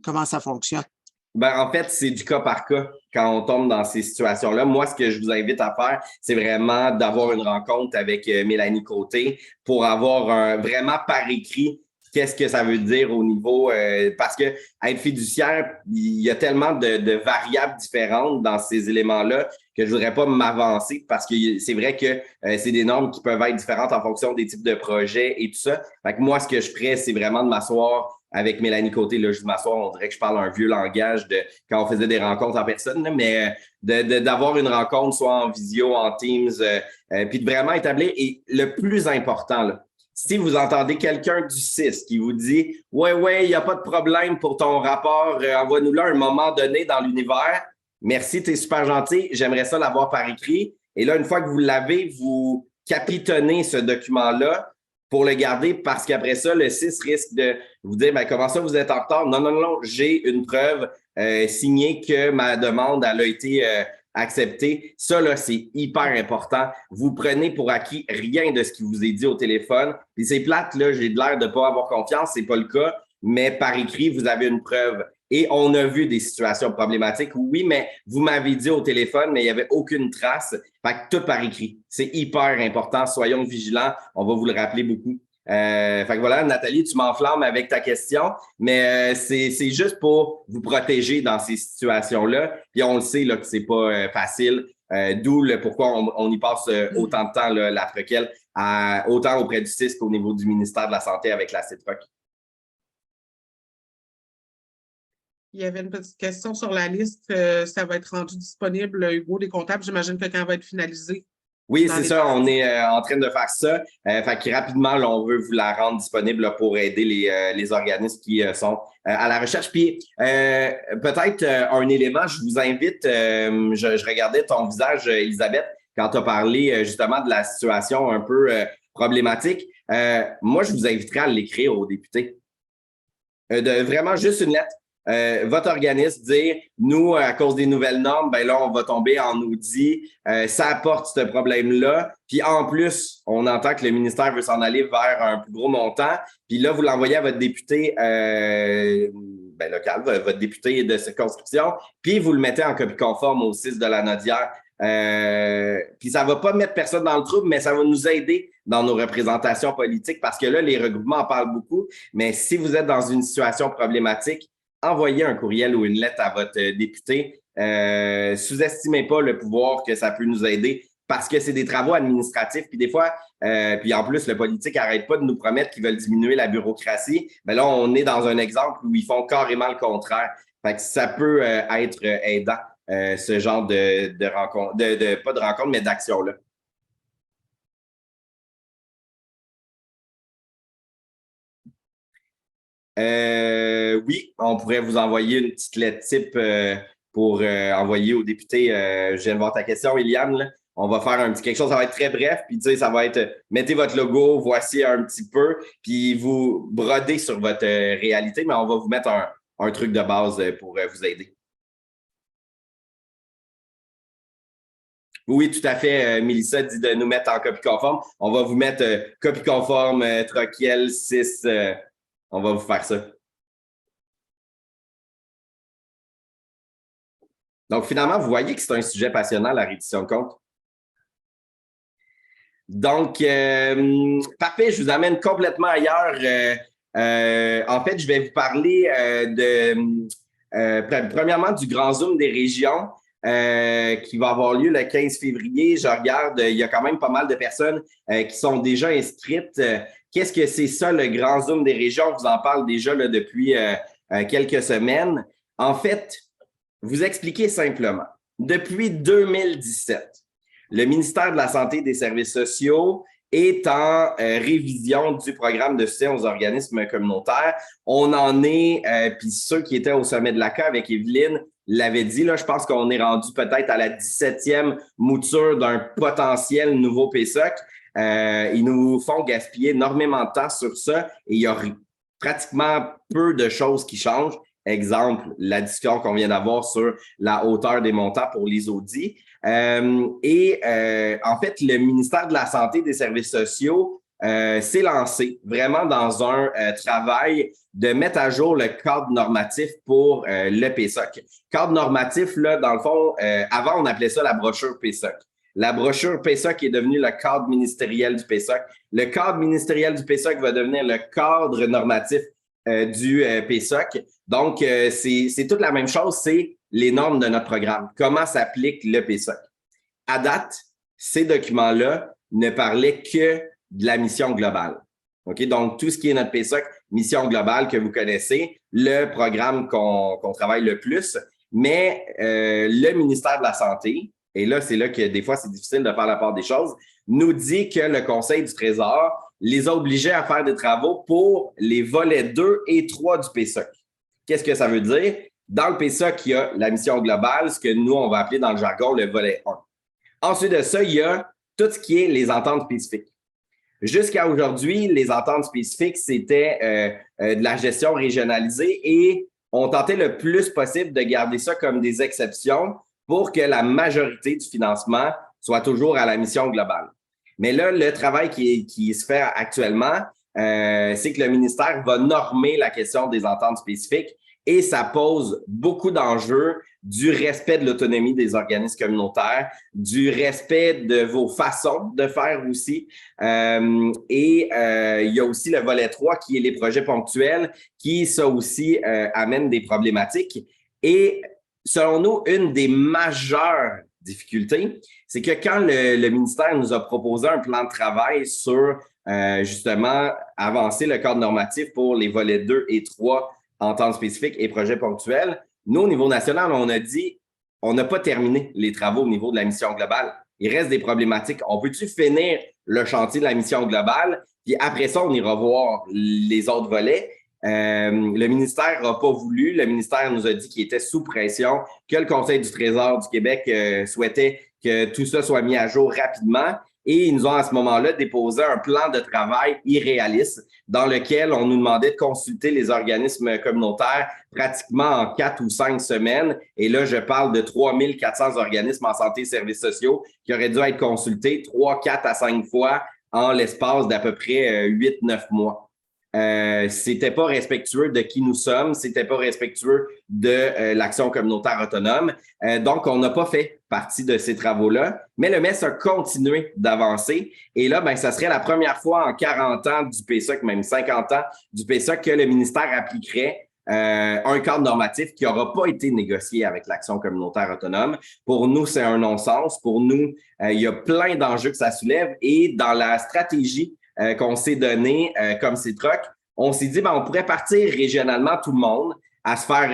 Comment ça fonctionne? Ben, en fait, c'est du cas par cas quand on tombe dans ces situations-là. Moi, ce que je vous invite à faire, c'est vraiment d'avoir une rencontre avec Mélanie Côté pour avoir vraiment par écrit qu'est-ce que ça veut dire au niveau... parce que être fiduciaire, il y a tellement de variables différentes dans ces éléments-là que je voudrais pas m'avancer parce que c'est vrai que c'est des normes qui peuvent être différentes en fonction des types de projets et tout ça. Fait que moi, ce que je ferais, c'est vraiment de m'asseoir avec Mélanie Côté, là, je m'assois, on dirait que je parle un vieux langage de quand on faisait des rencontres en personne, là, mais d'avoir une rencontre soit en visio, en Teams, puis de vraiment établir. Et le plus important, là, si vous entendez quelqu'un du CIS qui vous dit « Ouais, il n'y a pas de problème pour ton rapport, envoie-nous-le à un moment donné dans l'univers. Merci, tu es super gentil, j'aimerais ça l'avoir par écrit. » Et là, une fois que vous l'avez, vous capitonner ce document-là pour le garder parce qu'après ça, le 6 risque de vous dire ben, comment ça vous êtes en retard? Non, non, non, j'ai une preuve signée que ma demande elle a été acceptée. Ça, là, c'est hyper important. Vous prenez pour acquis rien de ce qui vous est dit au téléphone. Puis c'est plate, là, j'ai l'air de ne pas avoir confiance, c'est pas le cas, mais par écrit, vous avez une preuve. Et on a vu des situations problématiques. Oui, mais vous m'avez dit au téléphone, mais il n'y avait aucune trace. Fait que tout par écrit. C'est hyper important. Soyons vigilants. On va vous le rappeler beaucoup. Fait que voilà, Nathalie, tu m'enflammes avec ta question, mais c'est juste pour vous protéger dans ces situations-là. Puis on le sait là, que c'est pas facile. D'où le pourquoi on y passe autant de temps, là, l'après-quel, autant auprès du CIS qu'au niveau du ministère de la Santé avec la CITROC. Il y avait une petite question sur la liste. Ça va être rendu disponible, Hugo, des comptables. J'imagine que quand elle va être finalisée. Oui, c'est ça. On est en train de faire ça. Fait que rapidement, là, on veut vous la rendre disponible là, pour aider les organismes qui sont à la recherche. Puis, peut-être un élément, je vous invite, je regardais ton visage, Elisabeth, quand tu as parlé justement de la situation un peu problématique. Moi, je vous inviterais à l'écrire aux députés. De vraiment juste une lettre. Votre organisme dire, nous, à cause des nouvelles normes, ben là, on va tomber en audit. Ça apporte ce problème-là. Puis en plus, on entend que le ministère veut s'en aller vers un plus gros montant. Puis là, vous l'envoyez à votre député local, votre député de circonscription, puis vous le mettez en copie conforme au 6 de la Nodière. Puis ça va pas mettre personne dans le trouble, mais ça va nous aider dans nos représentations politiques parce que là, les regroupements en parlent beaucoup. Mais si vous êtes dans une situation problématique, envoyez un courriel ou une lettre à votre député. Sous-estimez pas le pouvoir que ça peut nous aider parce que c'est des travaux administratifs. Puis des fois, puis en plus, le politique n'arrête pas de nous promettre qu'ils veulent diminuer la bureaucratie. Mais là, on est dans un exemple où ils font carrément le contraire. Fait que ça peut être aidant, ce genre de rencontre, pas de rencontre, mais d'action-là. Oui, on pourrait vous envoyer une petite lettre type pour envoyer aux députés. Je viens de voir ta question, Eliane. Là. On va faire un petit quelque chose, ça va être très bref, puis tu sais, ça va être mettez votre logo, voici un petit peu, puis vous brodez sur votre réalité, mais on va vous mettre un truc de base pour vous aider. Oui, tout à fait. Mélissa dit de nous mettre en copie conforme. On va vous mettre copie conforme, Troquiel 6. On va vous faire ça. Donc, finalement, vous voyez que c'est un sujet passionnant, la reddition de comptes. Donc, parfait, je vous amène complètement ailleurs. En fait, je vais vous parler premièrement, du Grand Zoom des régions qui va avoir lieu le 15 février. Je regarde, il y a quand même pas mal de personnes qui sont déjà inscrites. Qu'est-ce que c'est ça, le Grand Zoom des régions? On vous en parle déjà là, depuis quelques semaines. En fait, vous expliquez simplement. Depuis 2017, le ministère de la Santé et des Services sociaux est en révision du programme de soutien aux organismes communautaires. On en est, puis ceux qui étaient au sommet de l'ACA avec Evelyne l'avaient dit, là, je pense qu'on est rendu peut-être à la 17e mouture d'un potentiel nouveau PSOC. Ils nous font gaspiller énormément de temps sur ça et il y a pratiquement peu de choses qui changent. Exemple, la discussion qu'on vient d'avoir sur la hauteur des montants pour les audits. En fait, le ministère de la Santé et des Services sociaux s'est lancé vraiment dans un travail de mettre à jour le cadre normatif pour le PSOC. Cadre normatif, là, dans le fond, avant, on appelait ça la brochure PSOC. La brochure PSOC est devenue le cadre ministériel du PSOC. Le cadre ministériel du PSOC va devenir le cadre normatif du PSOC. Donc, c'est toute la même chose, c'est les normes de notre programme. Comment s'applique le PSOC? À date, ces documents-là ne parlaient que de la mission globale. OK? Donc, tout ce qui est notre PSOC, mission globale que vous connaissez, le programme qu'on travaille le plus, mais le ministère de la Santé, et là, c'est là que des fois, c'est difficile de faire la part des choses, nous dit que le Conseil du Trésor les a obligés à faire des travaux pour les volets 2 et 3 du PSOC. Qu'est-ce que ça veut dire? Dans le PSOC, il y a la mission globale, ce que nous, on va appeler dans le jargon le volet 1. Ensuite de ça, il y a tout ce qui est les ententes spécifiques. Jusqu'à aujourd'hui, les ententes spécifiques, c'était de la gestion régionalisée et on tentait le plus possible de garder ça comme des exceptions pour que la majorité du financement soit toujours à la mission globale. Mais là, le travail qui se fait actuellement, c'est que le ministère va normer la question des ententes spécifiques et ça pose beaucoup d'enjeux du respect de l'autonomie des organismes communautaires, du respect de vos façons de faire aussi. Il y a aussi le volet 3 qui est les projets ponctuels qui, ça aussi, amène des problématiques. Et selon nous, une des majeures difficultés, c'est que quand le ministère nous a proposé un plan de travail sur justement avancer le cadre normatif pour les volets 2 et 3 ententes spécifiques et projets ponctuels, nous, au niveau national, on a dit on n'a pas terminé les travaux au niveau de la mission globale. Il reste des problématiques. On peut-tu finir le chantier de la mission globale, puis après ça, on ira voir les autres volets? Le ministère n'a pas voulu. Le ministère nous a dit qu'il était sous pression, que le Conseil du Trésor du Québec souhaitait que tout ça soit mis à jour rapidement. Et ils nous ont à ce moment-là déposé un plan de travail irréaliste dans lequel on nous demandait de consulter les organismes communautaires pratiquement en 4 ou 5 semaines. Et là, je parle de 3400 organismes en santé et services sociaux qui auraient dû être consultés 3, 4 à 5 fois en l'espace d'à peu près 8-9 mois. C'était pas respectueux de qui nous sommes, c'était pas respectueux de l'action communautaire autonome. Donc, on n'a pas fait partie de ces travaux-là, mais le MES a continué d'avancer. Et là, ben, ça serait la première fois en 40 ans du PSOC, même 50 ans du PSOC, que le ministère appliquerait un cadre normatif qui n'aura pas été négocié avec l'action communautaire autonome. Pour nous, c'est un non-sens. Pour nous, il y a plein d'enjeux que ça soulève. Et dans la stratégie qu'on s'est donné comme CITROC, on s'est dit, ben, on pourrait partir régionalement tout le monde à se faire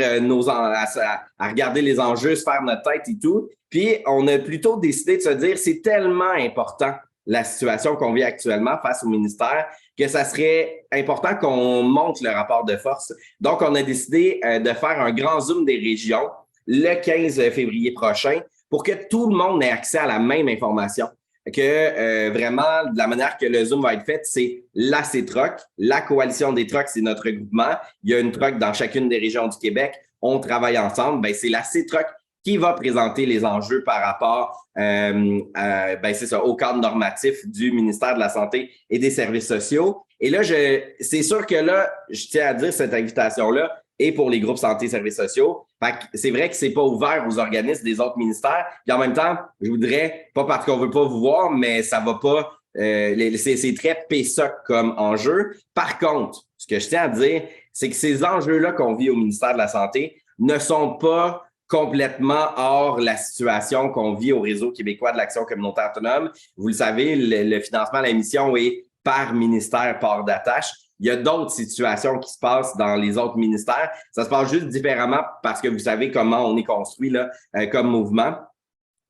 à regarder les enjeux, se faire notre tête et tout. Puis, on a plutôt décidé de se dire, c'est tellement important la situation qu'on vit actuellement face au ministère que ça serait important qu'on monte le rapport de force. Donc, on a décidé de faire un grand zoom des régions le 15 février prochain pour que tout le monde ait accès à la même information. Que vraiment, de la manière que le Zoom va être fait, c'est la CITROC, la coalition des trocs, c'est notre groupement. Il y a une troc dans chacune des régions du Québec. On travaille ensemble. Ben, c'est la CITROC qui va présenter les enjeux par rapport ben, c'est ça, au cadre normatif du ministère de la Santé et des Services sociaux. Et là, c'est sûr que là, je tiens à dire cette invitation-là et pour les groupes santé et services sociaux. Fait que c'est vrai que c'est pas ouvert aux organismes des autres ministères. Puis en même temps, je voudrais, pas parce qu'on veut pas vous voir, mais ça va pas, c'est très PSOC comme enjeu. Par contre, ce que je tiens à dire, c'est que ces enjeux-là qu'on vit au ministère de la Santé ne sont pas complètement hors la situation qu'on vit au Réseau québécois de l'action communautaire autonome. Vous le savez, le financement de la mission est par ministère, par d'attache. Il y a d'autres situations qui se passent dans les autres ministères. Ça se passe juste différemment parce que vous savez comment on est construit là, comme mouvement.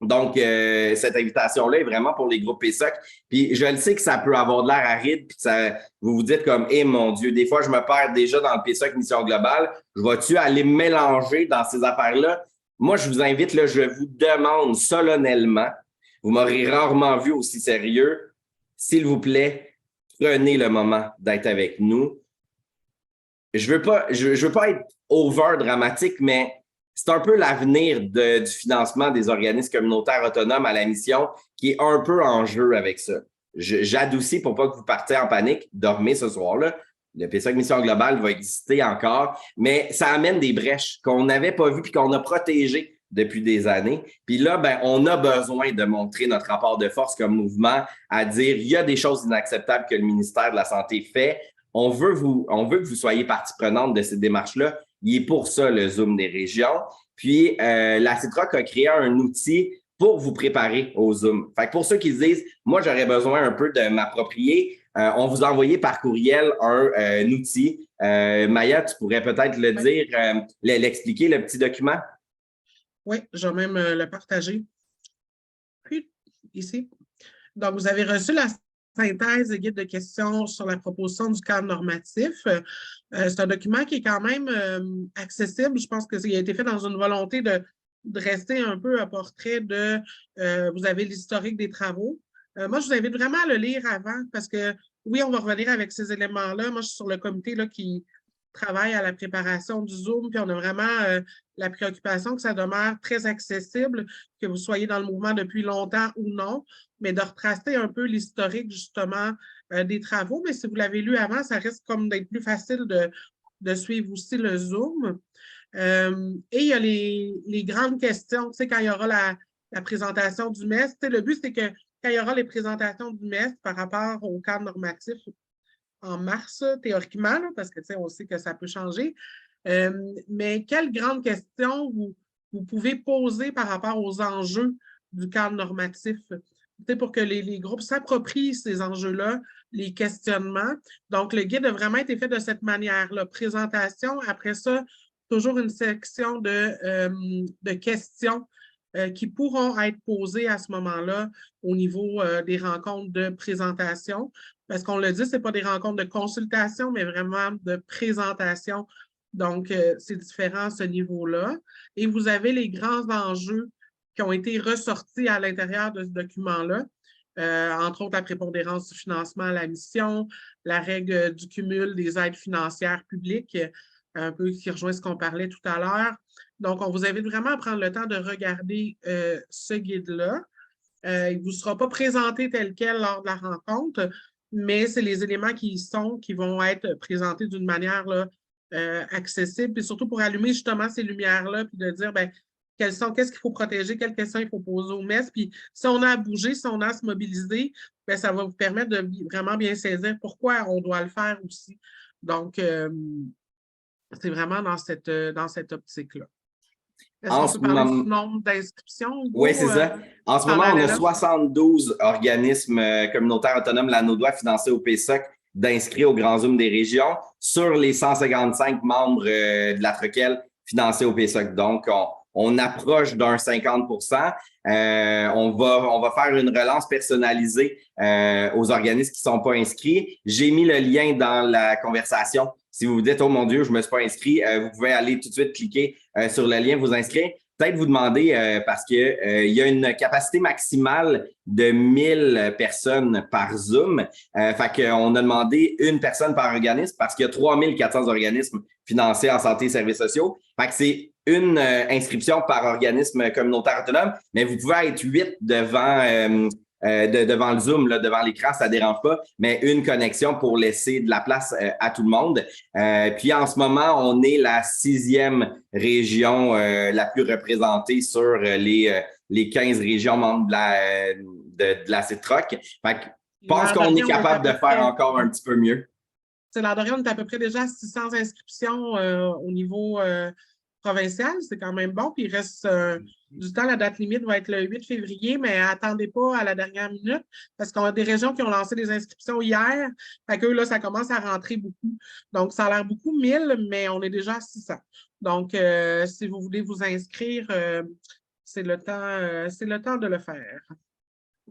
Donc, cette invitation-là est vraiment pour les groupes PSOC. Puis, je le sais que ça peut avoir de l'air aride, puis ça, vous vous dites comme, eh mon Dieu, des fois, je me perds déjà dans le PSOC Mission Globale. Je vais-tu aller mélanger dans ces affaires-là? Moi, je vous invite, là, je vous demande solennellement, vous m'aurez rarement vu aussi sérieux, s'il vous plaît, prenez le moment d'être avec nous. Je veux pas être over dramatique, mais c'est un peu l'avenir du financement des organismes communautaires autonomes à la mission qui est un peu en jeu avec ça. J'adoucis pour pas que vous partiez en panique. Dormez ce soir-là. Le PSOC Mission Globale va exister encore, mais ça amène des brèches qu'on n'avait pas vues puis qu'on a protégées depuis des années. Puis là, ben, on a besoin de montrer notre rapport de force comme mouvement à dire il y a des choses inacceptables que le ministère de la Santé fait. On veut que vous soyez partie prenante de cette démarche-là. Il est pour ça le Zoom des régions. Puis, la CITROC a créé un outil pour vous préparer au Zoom. Fait que pour ceux qui se disent, moi, j'aurais besoin un peu de m'approprier, on vous a envoyé par courriel un outil. Maya, tu pourrais peut-être le dire, l'expliquer, le petit document? Oui, je vais même le partager. Puis, ici. Donc, vous avez reçu la synthèse et guide de questions sur la proposition du cadre normatif. C'est un document qui est quand même accessible. Je pense qu'il a été fait dans une volonté de rester un peu à portrait de, vous avez l'historique des travaux. Moi, je vous invite vraiment à le lire avant parce que, oui, on va revenir avec ces éléments-là. Moi, je suis sur le comité là, qui travaille à la préparation du Zoom, puis on a vraiment la préoccupation que ça demeure très accessible, que vous soyez dans le mouvement depuis longtemps ou non, mais de retracer un peu l'historique, justement, des travaux. Mais si vous l'avez lu avant, ça risque comme d'être plus facile de suivre aussi le Zoom. Et il y a les grandes questions, tu sais, quand il y aura la présentation du MES. Tu sais, le but, c'est que quand il y aura les présentations du MES par rapport au cadre normatif en mars, théoriquement, là, parce que, tu sais, on sait que ça peut changer, mais quelles grandes questions vous pouvez poser par rapport aux enjeux du cadre normatif, tu sais, pour que les groupes s'approprient ces enjeux-là, les questionnements. Donc, le guide a vraiment été fait de cette manière-là. Présentation, après ça, toujours une section de questions qui pourront être posées à ce moment-là au niveau des rencontres de présentation. Parce qu'on le dit, ce n'est pas des rencontres de consultation, mais vraiment de présentation. Donc, c'est différent à ce niveau-là. Et vous avez les grands enjeux qui ont été ressortis à l'intérieur de ce document-là. Entre autres, la prépondérance du financement à la mission, la règle du cumul des aides financières publiques, un peu qui rejoint ce qu'on parlait tout à l'heure. Donc, on vous invite vraiment à prendre le temps de regarder ce guide-là. Il ne vous sera pas présenté tel quel lors de la rencontre, mais c'est les éléments qui y sont qui vont être présentés d'une manière là, accessible, puis surtout pour allumer justement ces lumières-là, puis de dire, ben, qu'est-ce qu'il faut protéger, quelles questions il faut poser au MES, puis si on a à bouger, si on a à se mobiliser, ben, ça va vous permettre de vraiment bien saisir pourquoi on doit le faire aussi. Donc, c'est vraiment dans cette optique-là. Est-ce qu'on peut parler du nombre d'inscriptions? Oui, c'est ça. En ce moment, on a 72 organismes communautaires autonomes Lanaudois financés au PSOC d'inscrits au Grand Zoom des régions sur les 155 membres de la TRECEL financés au PSOC. Donc, on approche d'un 50 on va faire une relance personnalisée aux organismes qui ne sont pas inscrits. J'ai mis le lien dans la conversation. Si vous vous dites « Oh mon Dieu, je ne me suis pas inscrit », vous pouvez aller tout de suite cliquer sur le lien, vous inscrire. Peut-être vous demander, parce qu'il y a une capacité maximale de 1000 personnes par Zoom. Fait qu'on a demandé une personne par organisme parce qu'il y a 3400 organismes financés en santé et services sociaux. Fait que c'est une inscription par organisme communautaire autonome, mais vous pouvez être 8 devant le Zoom, là, devant l'écran, ça ne dérange pas, mais une connexion pour laisser de la place à tout le monde. Puis en ce moment, on est la 6e région la plus représentée sur les 15 régions membres de la CITROC. Fait que je pense qu'on est capable de faire encore un petit peu mieux. L'an dernier, on est à peu près déjà à 600 inscriptions au niveau provincial. C'est quand même bon. Puis il reste du temps. La date limite va être le 8 février, mais attendez pas à la dernière minute parce qu'on a des régions qui ont lancé des inscriptions hier. Fait que là, ça commence à rentrer beaucoup. Donc, ça a l'air beaucoup 1000, mais on est déjà à 600. Donc, si vous voulez vous inscrire, c'est le temps de le faire.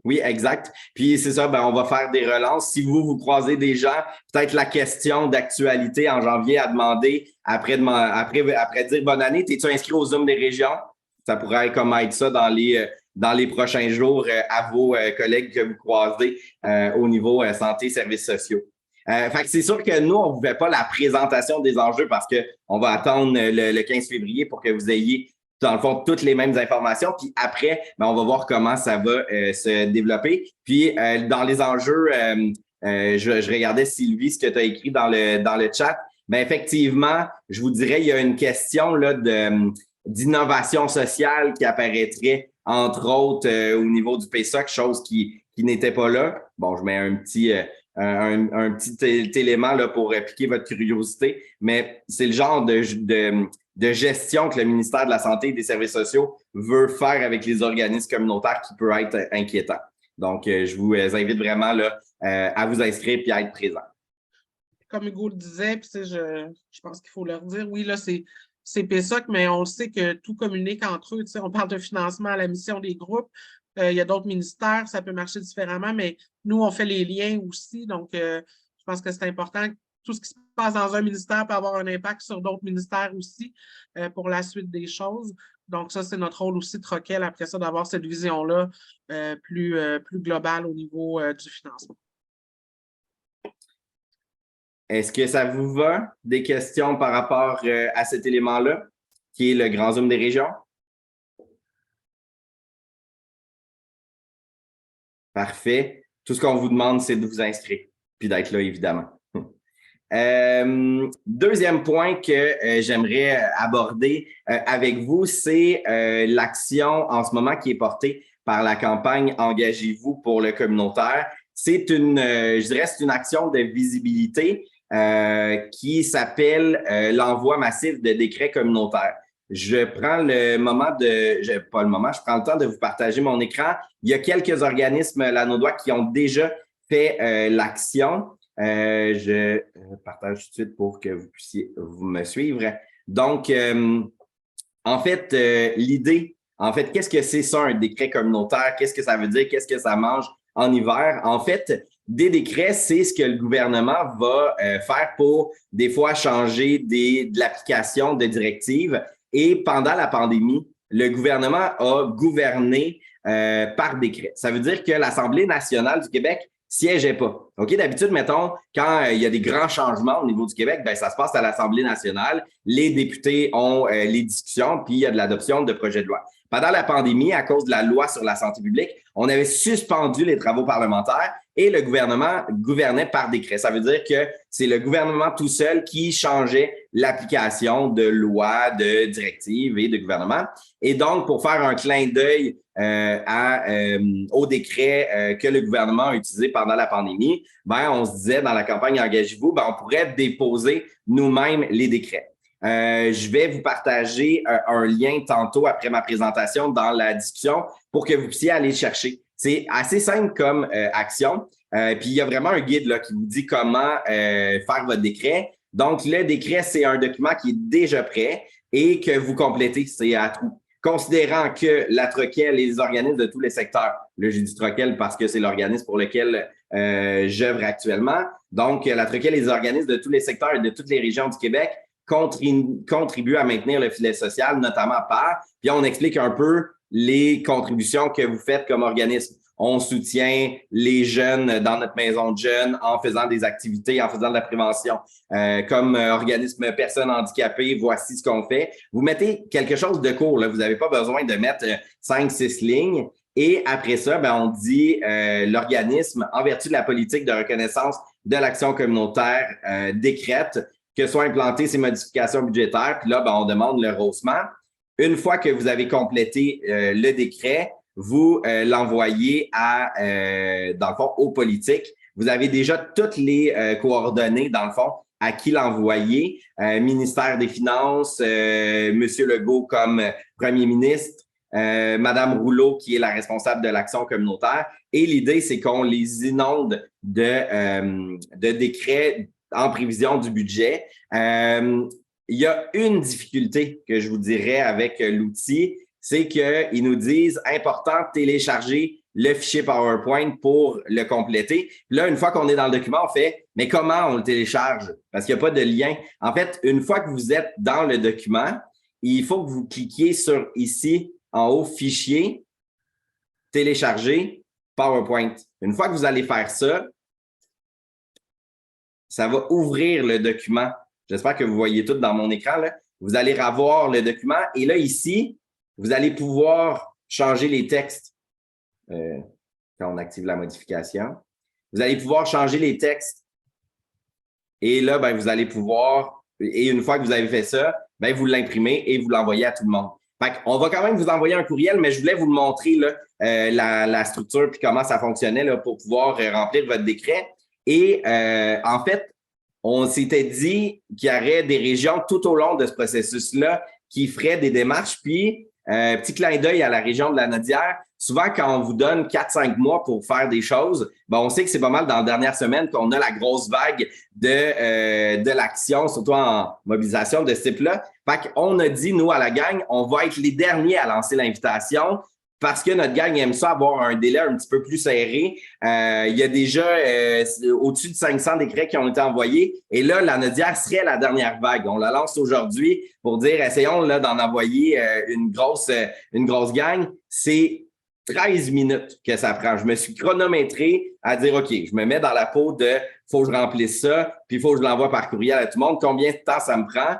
Oui, exact. Puis c'est ça, ben, on va faire des relances. Si vous croisez des gens, peut-être la question d'actualité en janvier à demander après dire bonne année, t'es-tu inscrit au Zoom des régions? Ça pourrait comme être ça dans les prochains jours à vos collègues que vous croisez au niveau santé et services sociaux. Fait que c'est sûr que nous, on ne vous fait pas la présentation des enjeux parce qu'on va attendre le 15 février pour que vous ayez dans le fond, toutes les mêmes informations. Puis après, ben, on va voir comment ça va se développer. Puis dans les enjeux, je regardais, Sylvie, ce que tu as écrit dans le chat. Ben, effectivement, je vous dirais, il y a une question là, d'innovation sociale qui apparaîtrait, entre autres, au niveau du PSOC, chose qui n'était pas là. Bon, je mets un petit élément là, pour piquer votre curiosité, mais c'est le genre de gestion que le ministère de la Santé et des Services sociaux veut faire avec les organismes communautaires qui peut être inquiétant. Donc, je vous invite vraiment là, à vous inscrire et à être présent. Comme Hugo le disait, puis je pense qu'il faut leur dire, oui, là, c'est PSOC, mais on le sait que tout communique entre eux. On parle de financement à la mission des groupes. Il y a d'autres ministères, ça peut marcher différemment, mais nous, on fait les liens aussi. Donc, je pense que c'est important. Tout ce qui se passe dans un ministère peut avoir un impact sur d'autres ministères aussi pour la suite des choses. Donc, ça, c'est notre rôle aussi de Troquel, après ça, d'avoir cette vision-là plus globale au niveau du financement. Est-ce que ça vous va? Des questions par rapport à cet élément-là, qui est le grand zoom des régions? Parfait. Tout ce qu'on vous demande, c'est de vous inscrire, puis d'être là, évidemment. Deuxième point que j'aimerais aborder avec vous, c'est l'action en ce moment qui est portée par la campagne Engagez-vous pour le communautaire. C'est je dirais, c'est une action de visibilité qui s'appelle l'envoi massif de décrets communautaires. Je prends le moment je prends le temps de vous partager mon écran. Il y a quelques organismes lanaudois qui ont déjà fait l'action. Je partage tout de suite pour que vous puissiez me suivre. Donc, en fait, qu'est-ce que c'est ça, un décret communautaire? Qu'est-ce que ça veut dire? Qu'est-ce que ça mange en hiver? En fait, des décrets, c'est ce que le gouvernement va faire pour, des fois, changer de l'application de directives. Et pendant la pandémie, le gouvernement a gouverné par décret. Ça veut dire que l'Assemblée nationale du Québec siégeait pas. OK? D'habitude, mettons, quand il y a des grands changements au niveau du Québec, ben ça se passe à l'Assemblée nationale. Les députés ont les discussions, puis il y a de l'adoption de projets de loi. Pendant la pandémie, à cause de la loi sur la santé publique, on avait suspendu les travaux parlementaires et le gouvernement gouvernait par décret. Ça veut dire que c'est le gouvernement tout seul qui changeait l'application de lois, de directives et de gouvernement. Et donc, pour faire un clin d'œil au décret que le gouvernement a utilisé pendant la pandémie, ben, on se disait dans la campagne Engagez-vous, ben, on pourrait déposer nous-mêmes les décrets. Je vais vous partager un lien tantôt après ma présentation dans la discussion pour que vous puissiez aller chercher. C'est assez simple comme action. Puis il y a vraiment un guide là, qui vous dit comment faire votre décret. Donc, le décret, c'est un document qui est déjà prêt et que vous complétez, c'est à trous. Considérant que la Troquel et les organismes de tous les secteurs, là, j'ai dit Troquel parce que c'est l'organisme pour lequel j'œuvre actuellement. Donc, la Troquel et les organismes de tous les secteurs et de toutes les régions du Québec contribuent à maintenir le filet social, notamment par, puis on explique un peu les contributions que vous faites comme organisme. On soutient les jeunes dans notre maison de jeunes en faisant des activités, en faisant de la prévention. Comme organisme personnes handicapées, voici ce qu'on fait. Vous mettez quelque chose de court, là. Vous n'avez pas besoin de mettre 5-6 lignes. Et après ça, ben, on dit l'organisme, en vertu de la politique de reconnaissance de l'action communautaire, décrète que soient implantées ces modifications budgétaires. Puis là, ben, on demande le rehaussement. Une fois que vous avez complété le décret, vous l'envoyez dans le fond, aux politiques. Vous avez déjà toutes les coordonnées, dans le fond, à qui l'envoyer. Ministère des Finances, Monsieur Legault comme Premier ministre, Madame Rouleau qui est la responsable de l'action communautaire. Et l'idée, c'est qu'on les inonde de décrets en prévision du budget. Il y a une difficulté que je vous dirais avec l'outil, c'est qu'ils nous disent important télécharger le fichier PowerPoint pour le compléter. Puis là, une fois qu'on est dans le document, on fait mais comment on le télécharge? Parce qu'il n'y a pas de lien. En fait, une fois que vous êtes dans le document, il faut que vous cliquiez sur ici, en haut, fichier, télécharger, PowerPoint. Une fois que vous allez faire ça, ça va ouvrir le document. J'espère que vous voyez tout dans mon écran, là. Vous allez revoir le document et là, ici, vous allez pouvoir changer les textes quand on active la modification. Vous allez pouvoir changer les textes. Et là, ben, vous allez pouvoir, et une fois que vous avez fait ça, ben, vous l'imprimez et vous l'envoyez à tout le monde. Fait qu'on va quand même vous envoyer un courriel, mais je voulais vous le montrer, là, la structure puis comment ça fonctionnait là, pour pouvoir remplir votre décret. Et en fait, on s'était dit qu'il y aurait des régions tout au long de ce processus-là qui feraient des démarches. Puis, petit clin d'œil à la région de la Nodière, souvent quand on vous donne 4-5 mois pour faire des choses, ben, on sait que c'est pas mal dans la dernière semaine qu'on a la grosse vague de l'action, surtout en mobilisation de ce type-là. Fait qu'on a dit, nous, à la gang, on va être les derniers à lancer l'invitation. parce que notre gang aime ça avoir un délai un petit peu plus serré. Il y a déjà au-dessus de 500 décrets qui ont été envoyés. Et là, la Nodière serait la dernière vague. On la lance aujourd'hui pour dire, essayons là d'en envoyer une grosse gang. C'est 13 minutes que ça prend. Je me suis chronométré à dire, OK, je me mets dans la peau de faut que je remplisse ça, puis il faut que je l'envoie par courriel à tout le monde. Combien de temps ça me prend?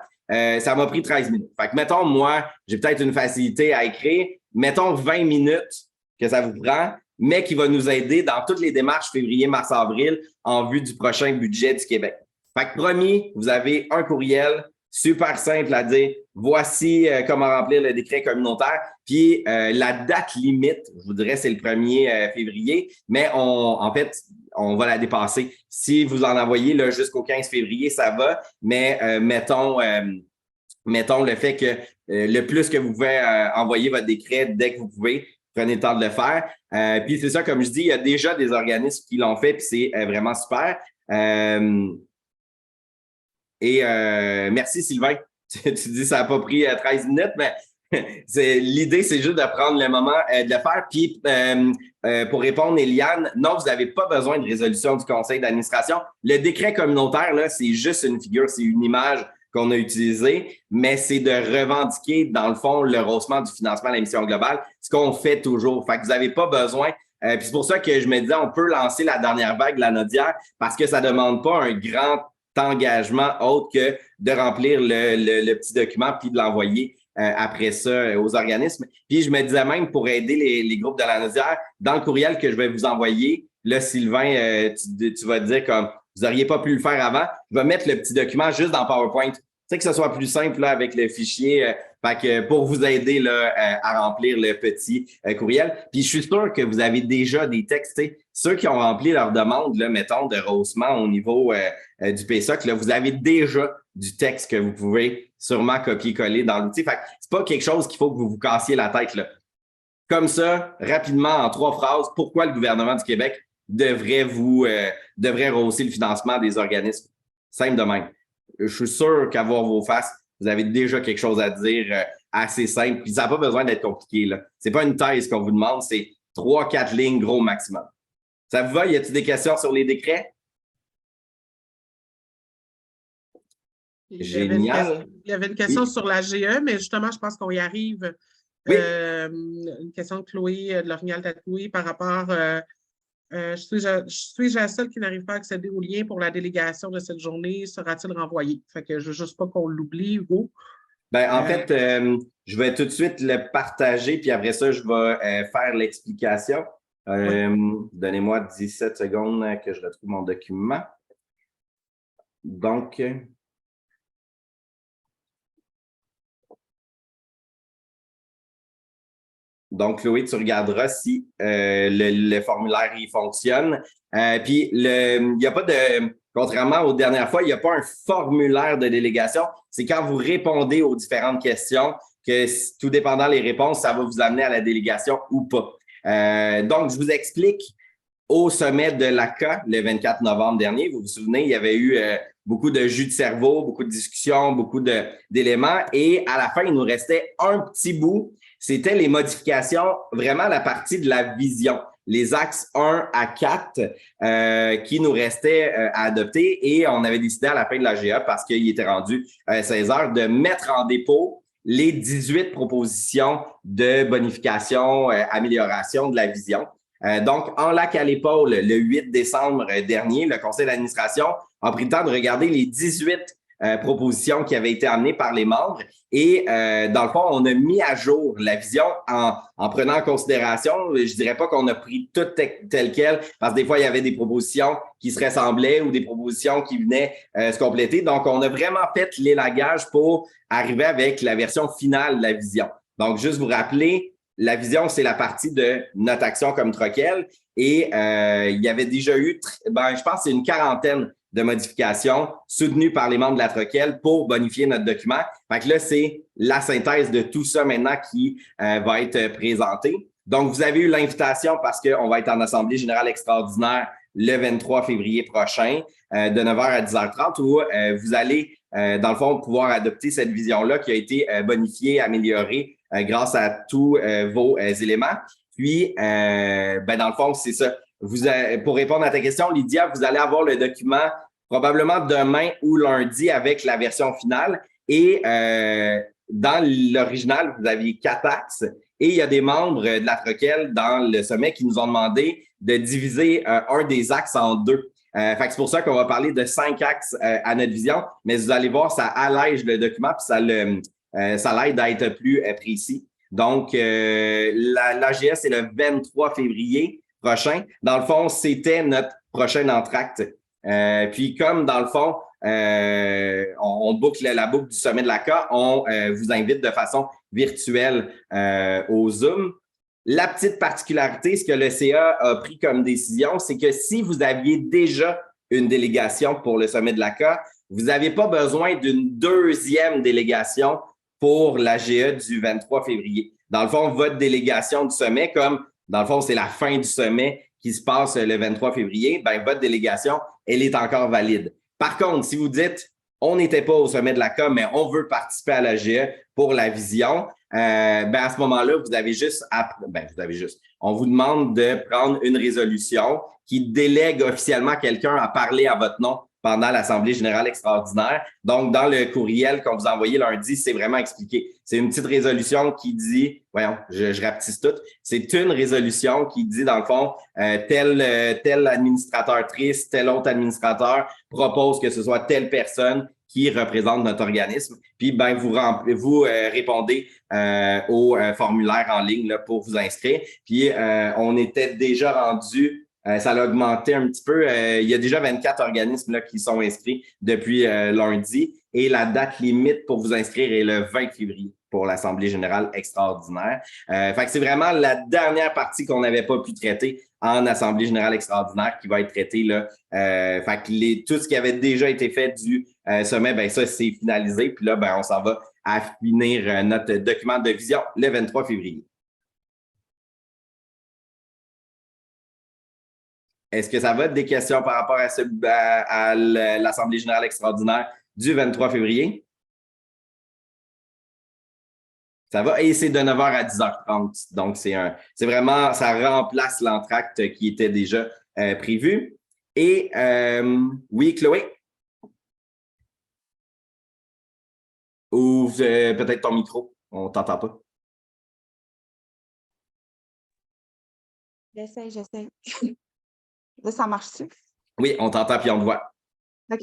Ça m'a pris 13 minutes. Fait que, mettons, moi, j'ai peut-être une facilité à écrire. Mettons 20 minutes que ça vous prend, mais qui va nous aider dans toutes les démarches février, mars, avril en vue du prochain budget du Québec. Fait que promis, vous avez un courriel super simple à dire voici comment remplir le décret communautaire. Puis la date limite, je vous dirais, c'est le 1er février, mais en fait, on va la dépasser. Si vous en envoyez là, jusqu'au 15 février, ça va, mais mettons le fait que le plus que vous pouvez envoyer votre décret dès que vous pouvez, prenez le temps de le faire. Puis c'est ça, comme je dis, il y a déjà des organismes qui l'ont fait, puis c'est vraiment super. Merci Sylvain. Tu dis que ça n'a pas pris 13 minutes, mais l'idée, c'est juste de prendre le moment de le faire. Puis pour répondre, Eliane, non, vous n'avez pas besoin de résolution du conseil d'administration. Le décret communautaire, là, c'est juste une figure, c'est une image qu'on a utilisée, mais c'est de revendiquer, dans le fond, le rehaussement du financement de la mission globale, ce qu'on fait toujours. Fait que vous n'avez pas besoin. Puis c'est pour ça que je me disais, on peut lancer la dernière vague de la Nodière parce que ça ne demande pas un grand engagement autre que de remplir le petit document puis de l'envoyer après ça aux organismes. Puis je me disais même pour aider les groupes de la Nodière, dans le courriel que je vais vous envoyer, là, Sylvain, tu vas dire comme vous n'auriez pas pu le faire avant, je vais mettre le petit document juste dans PowerPoint. Tu sais que ce soit plus simple là, avec le fichier fait que pour vous aider là, à remplir le petit courriel. Puis je suis sûr que vous avez déjà des textes. Ceux qui ont rempli leur demande, là, mettons, de rehaussement au niveau du PSOC, là, vous avez déjà du texte que vous pouvez sûrement copier-coller dans l'outil. Fait que c'est pas quelque chose qu'il faut que vous vous cassiez la tête. Là. Comme ça, rapidement, en 3 phrases, pourquoi le gouvernement du Québec devrait rehausser le financement des organismes. Simple de même. Je suis sûr qu'à voir vos faces, vous avez déjà quelque chose à dire assez simple. Puis ça n'a pas besoin d'être compliqué. Ce n'est pas une thèse qu'on vous demande, c'est 3-4 lignes gros maximum. Ça vous va? Y a-t-il des questions sur les décrets? Génial. Il y avait une question sur la GE, mais justement, je pense qu'on y arrive. Oui. Une question de Chloé de L'Orignal-Tatoué par rapport suis-je la seule qui n'arrive pas à accéder au lien pour la délégation de cette journée? Sera-t-il renvoyé? Fait que je ne veux juste pas qu'on l'oublie, Hugo. Ben, en fait, je vais tout de suite le partager, puis après ça, je vais faire l'explication. Donnez-moi 17 secondes que je retrouve mon document. Donc, Chloé, tu regarderas si le formulaire il fonctionne. Puis, il n'y a pas de, contrairement aux dernières fois, il n'y a pas un formulaire de délégation. C'est quand vous répondez aux différentes questions que, tout dépendant des réponses, ça va vous amener à la délégation ou pas. Donc, je vous explique au sommet de l'ACA le 24 novembre dernier. Vous vous souvenez, il y avait eu beaucoup de jus de cerveau, beaucoup de discussions, beaucoup d'éléments. Et à la fin, il nous restait un petit bout. C'était les modifications, vraiment la partie de la vision, les axes 1 à 4 qui nous restaient à adopter. Et on avait décidé à la fin de la GA, parce qu'il était rendu 16 heures, de mettre en dépôt les 18 propositions de bonification, amélioration de la vision. Donc, en lac à l'épaule, le 8 décembre dernier, le conseil d'administration a pris le temps de regarder les 18 propositions qui avaient été amenées par les membres et dans le fond, on a mis à jour la vision en prenant en considération, je dirais pas qu'on a pris tout tel quel, parce que des fois, il y avait des propositions qui se ressemblaient ou des propositions qui venaient se compléter. Donc, on a vraiment fait l'élagage pour arriver avec la version finale de la vision. Donc, juste vous rappeler, la vision, c'est la partie de notre action comme Troquel et il y avait déjà eu, je pense que c'est une quarantaine de modifications soutenues par les membres de la Troquel pour bonifier notre document. Fait que là, c'est la synthèse de tout ça maintenant qui va être présentée. Donc, vous avez eu l'invitation parce qu'on va être en Assemblée générale extraordinaire le 23 février prochain de 9h à 10h30 où vous allez, dans le fond, pouvoir adopter cette vision-là qui a été bonifiée, améliorée grâce à tous vos éléments. Puis, dans le fond, c'est ça. Pour répondre à ta question, Lydia, vous allez avoir le document probablement demain ou lundi avec la version finale. Et dans l'original, vous aviez 4 axes. Et il y a des membres de la Troquelle dans le sommet qui nous ont demandé de diviser un des axes en 2. Fait que c'est pour ça qu'on va parler de 5 axes à notre vision, mais vous allez voir, ça allège le document puis ça l'aide à être plus précis. Donc, l'AGS, c'est le 23 février prochain. Dans le fond, c'était notre prochain entracte. Puis comme dans le fond, on boucle la boucle du sommet de la CA, on vous invite de façon virtuelle au Zoom. La petite particularité, ce que le CA a pris comme décision, c'est que si vous aviez déjà une délégation pour le sommet de la CA, vous n'avez pas besoin d'une deuxième délégation pour l'AGE du 23 février. Dans le fond, votre délégation du sommet, comme dans le fond, c'est la fin du sommet qui se passe le 23 février, votre délégation, elle est encore valide. Par contre, si vous dites, on n'était pas au sommet de la CA, mais on veut participer à l'AGE pour la vision, à ce moment-là, on vous demande de prendre une résolution qui délègue officiellement quelqu'un à parler à votre nom pendant l'Assemblée générale extraordinaire. Donc, dans le courriel qu'on vous a envoyé lundi, c'est vraiment expliqué. C'est une petite résolution qui dit, je rapetisse tout, c'est une résolution qui dit, dans le fond, tel administrateur triste, tel autre administrateur propose que ce soit telle personne qui représente notre organisme. Puis, vous répondez au formulaire en ligne là, pour vous inscrire. Puis, on était déjà rendu ça a augmenté un petit peu. Il y a déjà 24 organismes là, qui sont inscrits depuis lundi et la date limite pour vous inscrire est le 20 février pour l'Assemblée générale extraordinaire. Fait que c'est vraiment la dernière partie qu'on n'avait pas pu traiter en Assemblée générale extraordinaire qui va être traitée là. Fait que tout ce qui avait déjà été fait du sommet, ça c'est finalisé. Puis là, on s'en va à finir notre document de vision le 23 février. Est-ce que ça va être des questions par rapport à l'Assemblée générale extraordinaire du 23 février? Ça va, et c'est de 9h à 10h30. Donc, c'est vraiment, ça remplace l'entracte qui était déjà prévu. Et oui, Chloé? Ou peut-être ton micro, on ne t'entend pas. J'essaie. Là, ça marche-tu? Oui, on t'entend puis on te voit. OK.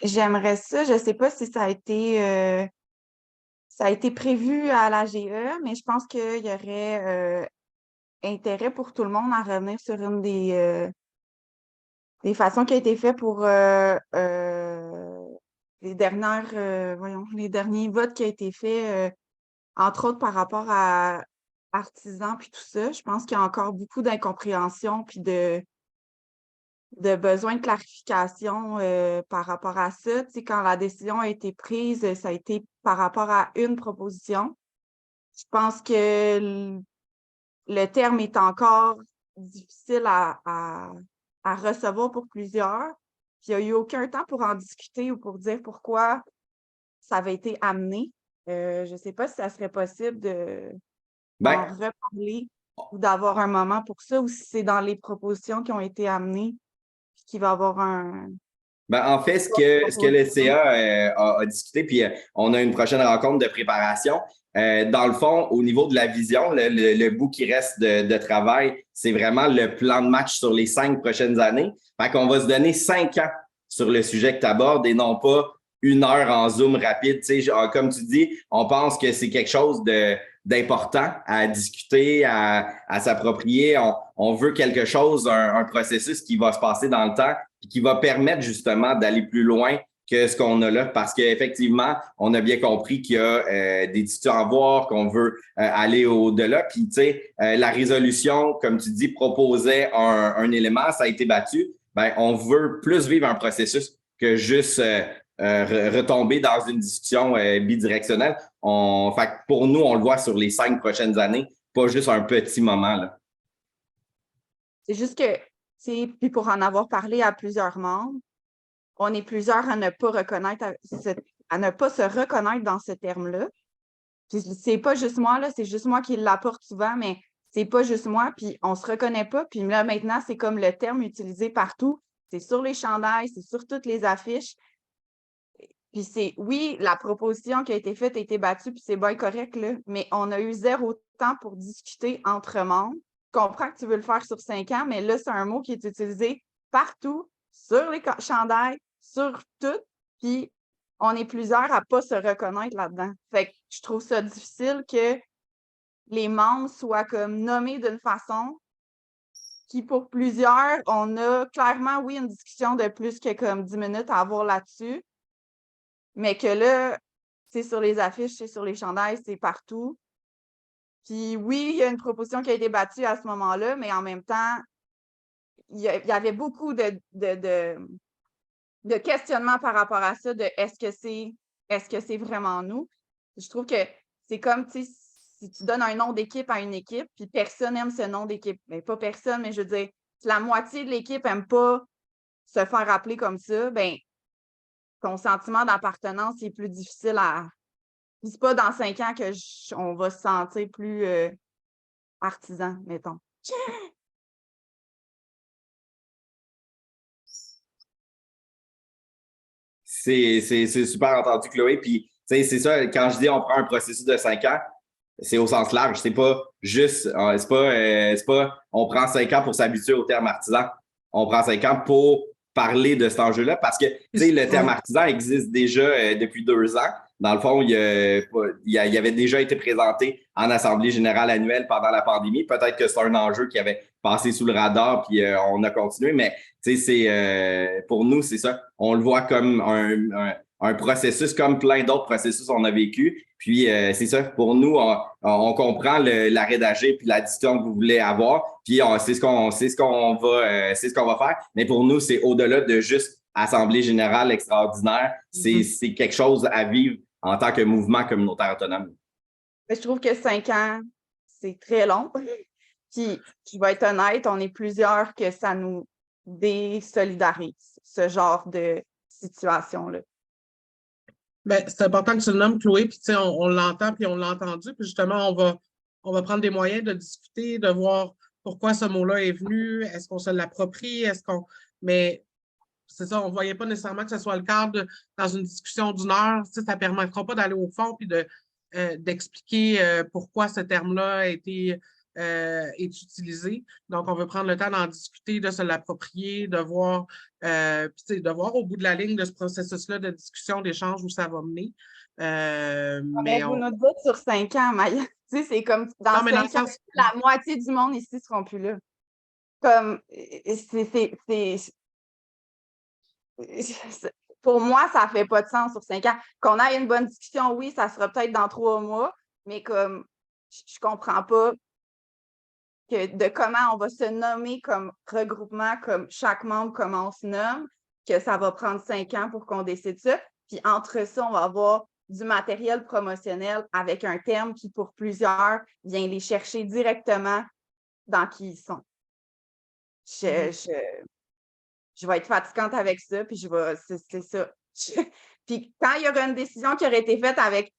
J'aimerais ça. Je ne sais pas si ça a été prévu à l'AGE, mais je pense qu'il y aurait intérêt pour tout le monde à revenir sur une des façons qui a été faite pour les derniers votes qui a été fait, entre autres par rapport à artisans puis tout ça. Je pense qu'il y a encore beaucoup d'incompréhension puis de besoin de clarification par rapport à ça. Tu sais, quand la décision a été prise, ça a été par rapport à une proposition. Je pense que le terme est encore difficile à recevoir pour plusieurs. Puis il n'y a eu aucun temps pour en discuter ou pour dire pourquoi ça avait été amené. Je ne sais pas si ça serait possible d'en reparler ou d'avoir un moment pour ça, ou si c'est dans les propositions qui ont été amenées qu'il va y avoir un... en fait, ce que le CA a discuté, puis on a une prochaine rencontre de préparation. Dans le fond, au niveau de la vision, le bout qui reste de travail, c'est vraiment le plan de match sur les 5 prochaines années. Fait qu'on va se donner 5 ans sur le sujet que tu abordes et non pas 1 heure en Zoom rapide. Tu sais, comme tu dis, on pense que c'est quelque chose d'important à discuter, à s'approprier. On veut quelque chose, un processus qui va se passer dans le temps et qui va permettre justement d'aller plus loin que ce qu'on a là, parce qu'effectivement, on a bien compris qu'il y a des discussions à voir, qu'on veut aller au-delà. Puis, tu sais, la résolution, comme tu dis, proposait un élément, ça a été battu. On veut plus vivre un processus que juste retomber dans une discussion bidirectionnelle. Fait que pour nous, on le voit sur les 5 prochaines années, pas juste un petit moment, là. C'est juste que, tu sais, puis pour en avoir parlé à plusieurs membres, on est plusieurs à ne pas se reconnaître dans ce terme-là. Puis c'est pas juste moi, là, c'est juste moi qui l'apporte souvent, mais c'est pas juste moi, puis on se reconnaît pas. Puis là, maintenant, c'est comme le terme utilisé partout. C'est sur les chandails, c'est sur toutes les affiches. Puis oui, la proposition qui a été faite a été battue, puis c'est bien correct, là, mais on a eu 0 temps pour discuter entre membres. Je comprends que tu veux le faire sur 5 ans, mais là, c'est un mot qui est utilisé partout, sur les chandails, sur tout, puis on est plusieurs à ne pas se reconnaître là-dedans. Fait que je trouve ça difficile que les membres soient comme nommés d'une façon qui, pour plusieurs, on a clairement, oui, une discussion de plus que comme 10 minutes à avoir là-dessus, mais que là, c'est sur les affiches, c'est sur les chandails, c'est partout. Puis oui, il y a une proposition qui a été battue à ce moment-là, mais en même temps, il y avait beaucoup de questionnements par rapport à ça, de est-ce que c'est vraiment nous? Je trouve que c'est comme, tu sais, si tu donnes un nom d'équipe à une équipe, puis personne n'aime ce nom d'équipe. Mais pas personne, mais je veux dire, si la moitié de l'équipe n'aime pas se faire appeler comme ça, ben ton sentiment d'appartenance est plus difficile à. Puis c'est pas dans 5 ans que on va se sentir plus artisan, mettons. C'est super entendu, Chloé. Puis, tu sais, c'est ça, quand je dis on prend un processus de 5 ans, c'est au sens large. C'est pas juste, c'est pas on prend 5 ans pour s'habituer au terme artisan. On prend 5 ans pour parler de cet enjeu-là parce que, tu sais, le terme artisan existe déjà depuis 2 ans. Dans le fond, il avait déjà été présenté en Assemblée générale annuelle pendant la pandémie. Peut-être que c'est un enjeu qui avait passé sous le radar, puis on a continué, mais pour nous, c'est ça. On le voit comme un processus, comme plein d'autres processus qu'on a vécu. Puis, c'est ça. Pour nous, on comprend l'arrêt d'agir puis la discussion que vous voulez avoir. Puis, c'est ce qu'on va faire. Mais pour nous, c'est au-delà de juste Assemblée générale extraordinaire. C'est quelque chose à vivre en tant que mouvement communautaire autonome. Mais je trouve que 5 ans, c'est très long. Puis, je vais être honnête, on est plusieurs que ça nous désolidarise, ce genre de situation-là. Ben, c'est important que tu le nommes, Chloé, puis on l'entend, puis on l'a entendu, puis justement, on va prendre des moyens de discuter, de voir pourquoi ce mot-là est venu, est-ce qu'on se l'approprie, mais c'est ça, on ne voyait pas nécessairement que ce soit le cadre dans une discussion d'1 heure, ça ne permettra pas d'aller au fond puis d'expliquer pourquoi ce terme-là est utilisé. Donc, on veut prendre le temps d'en discuter, de se l'approprier, de voir au bout de la ligne de ce processus-là de discussion, d'échange où ça va mener. Mais vous nous dites sur 5 ans, Maya. Tu sais, c'est comme dans 5 ans, la moitié du monde ici ne seront plus là. Comme, pour moi, ça ne fait pas de sens sur 5 ans. Qu'on ait une bonne discussion, oui, ça sera peut-être dans 3 mois, mais comme je ne comprends pas de comment on va se nommer comme regroupement, comme chaque membre, comment on se nomme, que ça va prendre 5 ans pour qu'on décide ça. Puis entre ça, on va avoir du matériel promotionnel avec un terme qui, pour plusieurs, vient les chercher directement dans qui ils sont. Je vais être fatigante avec ça, puis c'est ça. Puis quand il y aura une décision qui aurait été faite avec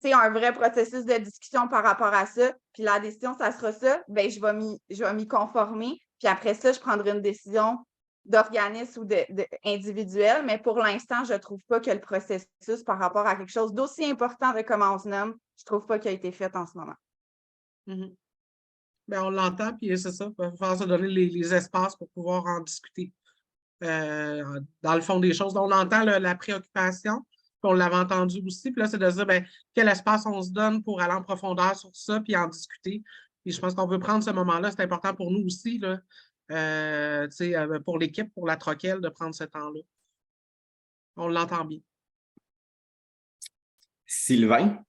un vrai processus de discussion par rapport à ça, puis la décision, ça sera ça, bien, je vais m'y conformer. Puis après ça, je prendrai une décision d'organisme ou individuelle, mais pour l'instant, je ne trouve pas que le processus par rapport à quelque chose d'aussi important de comment on se nomme, je ne trouve pas qu'il a été fait en ce moment. Bien, on l'entend, puis c'est ça, il va falloir se donner les espaces pour pouvoir en discuter. Dans le fond des choses. Donc, on entend la préoccupation, puis on l'avait entendu aussi. Puis là, c'est de dire quel espace on se donne pour aller en profondeur sur ça, puis en discuter. Puis je pense qu'on veut prendre ce moment-là. C'est important pour nous aussi, là, pour l'équipe, pour la Troquelle, de prendre ce temps-là. On l'entend bien. Sylvain?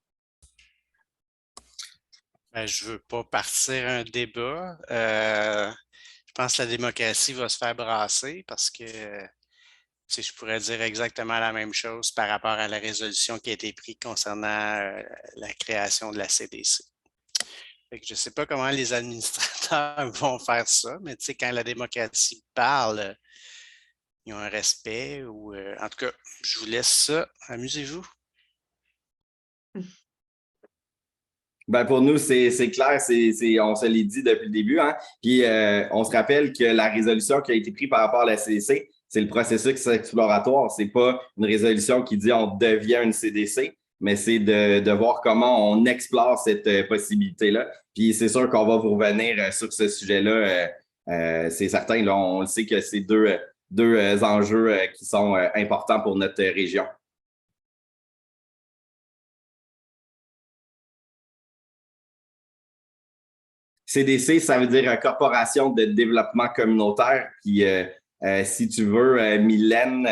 Ben, je ne veux pas partir un débat. Je pense que la démocratie va se faire brasser parce que je pourrais dire exactement la même chose par rapport à la résolution qui a été prise concernant la création de la CDC. Fait que je ne sais pas comment les administrateurs vont faire ça, mais quand la démocratie parle, ils ont un respect ou en tout cas, je vous laisse ça. Amusez-vous. Ben pour nous, c'est clair, on se l'est dit depuis le début, hein. Puis on se rappelle que la résolution qui a été prise par rapport à la CDC, c'est le processus exploratoire. C'est pas une résolution qui dit on devient une CDC, mais c'est de voir comment on explore cette possibilité-là. Puis c'est sûr qu'on va vous revenir sur ce sujet-là. C'est certain, là, on le sait que c'est deux enjeux qui sont importants pour notre région. CDC, ça veut dire Corporation de développement communautaire. Puis, si tu veux, Mylène,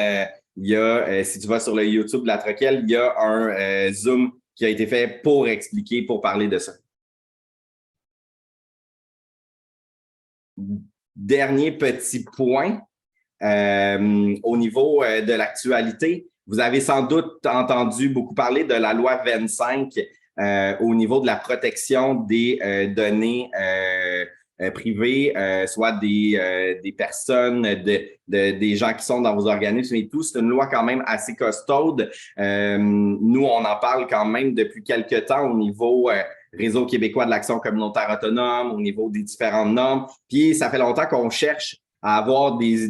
il y a, si tu vas sur le YouTube de La Troquelle, il y a un Zoom qui a été fait pour expliquer, pour parler de ça. Dernier petit point, au niveau de l'actualité, vous avez sans doute entendu beaucoup parler de la loi 25 au niveau de la protection des données privées, soit des personnes, des gens qui sont dans vos organismes et tout. C'est une loi quand même assez costaude. Nous, on en parle quand même depuis quelques temps au niveau Réseau québécois de l'action communautaire autonome, au niveau des différentes normes. Puis, ça fait longtemps qu'on cherche à avoir des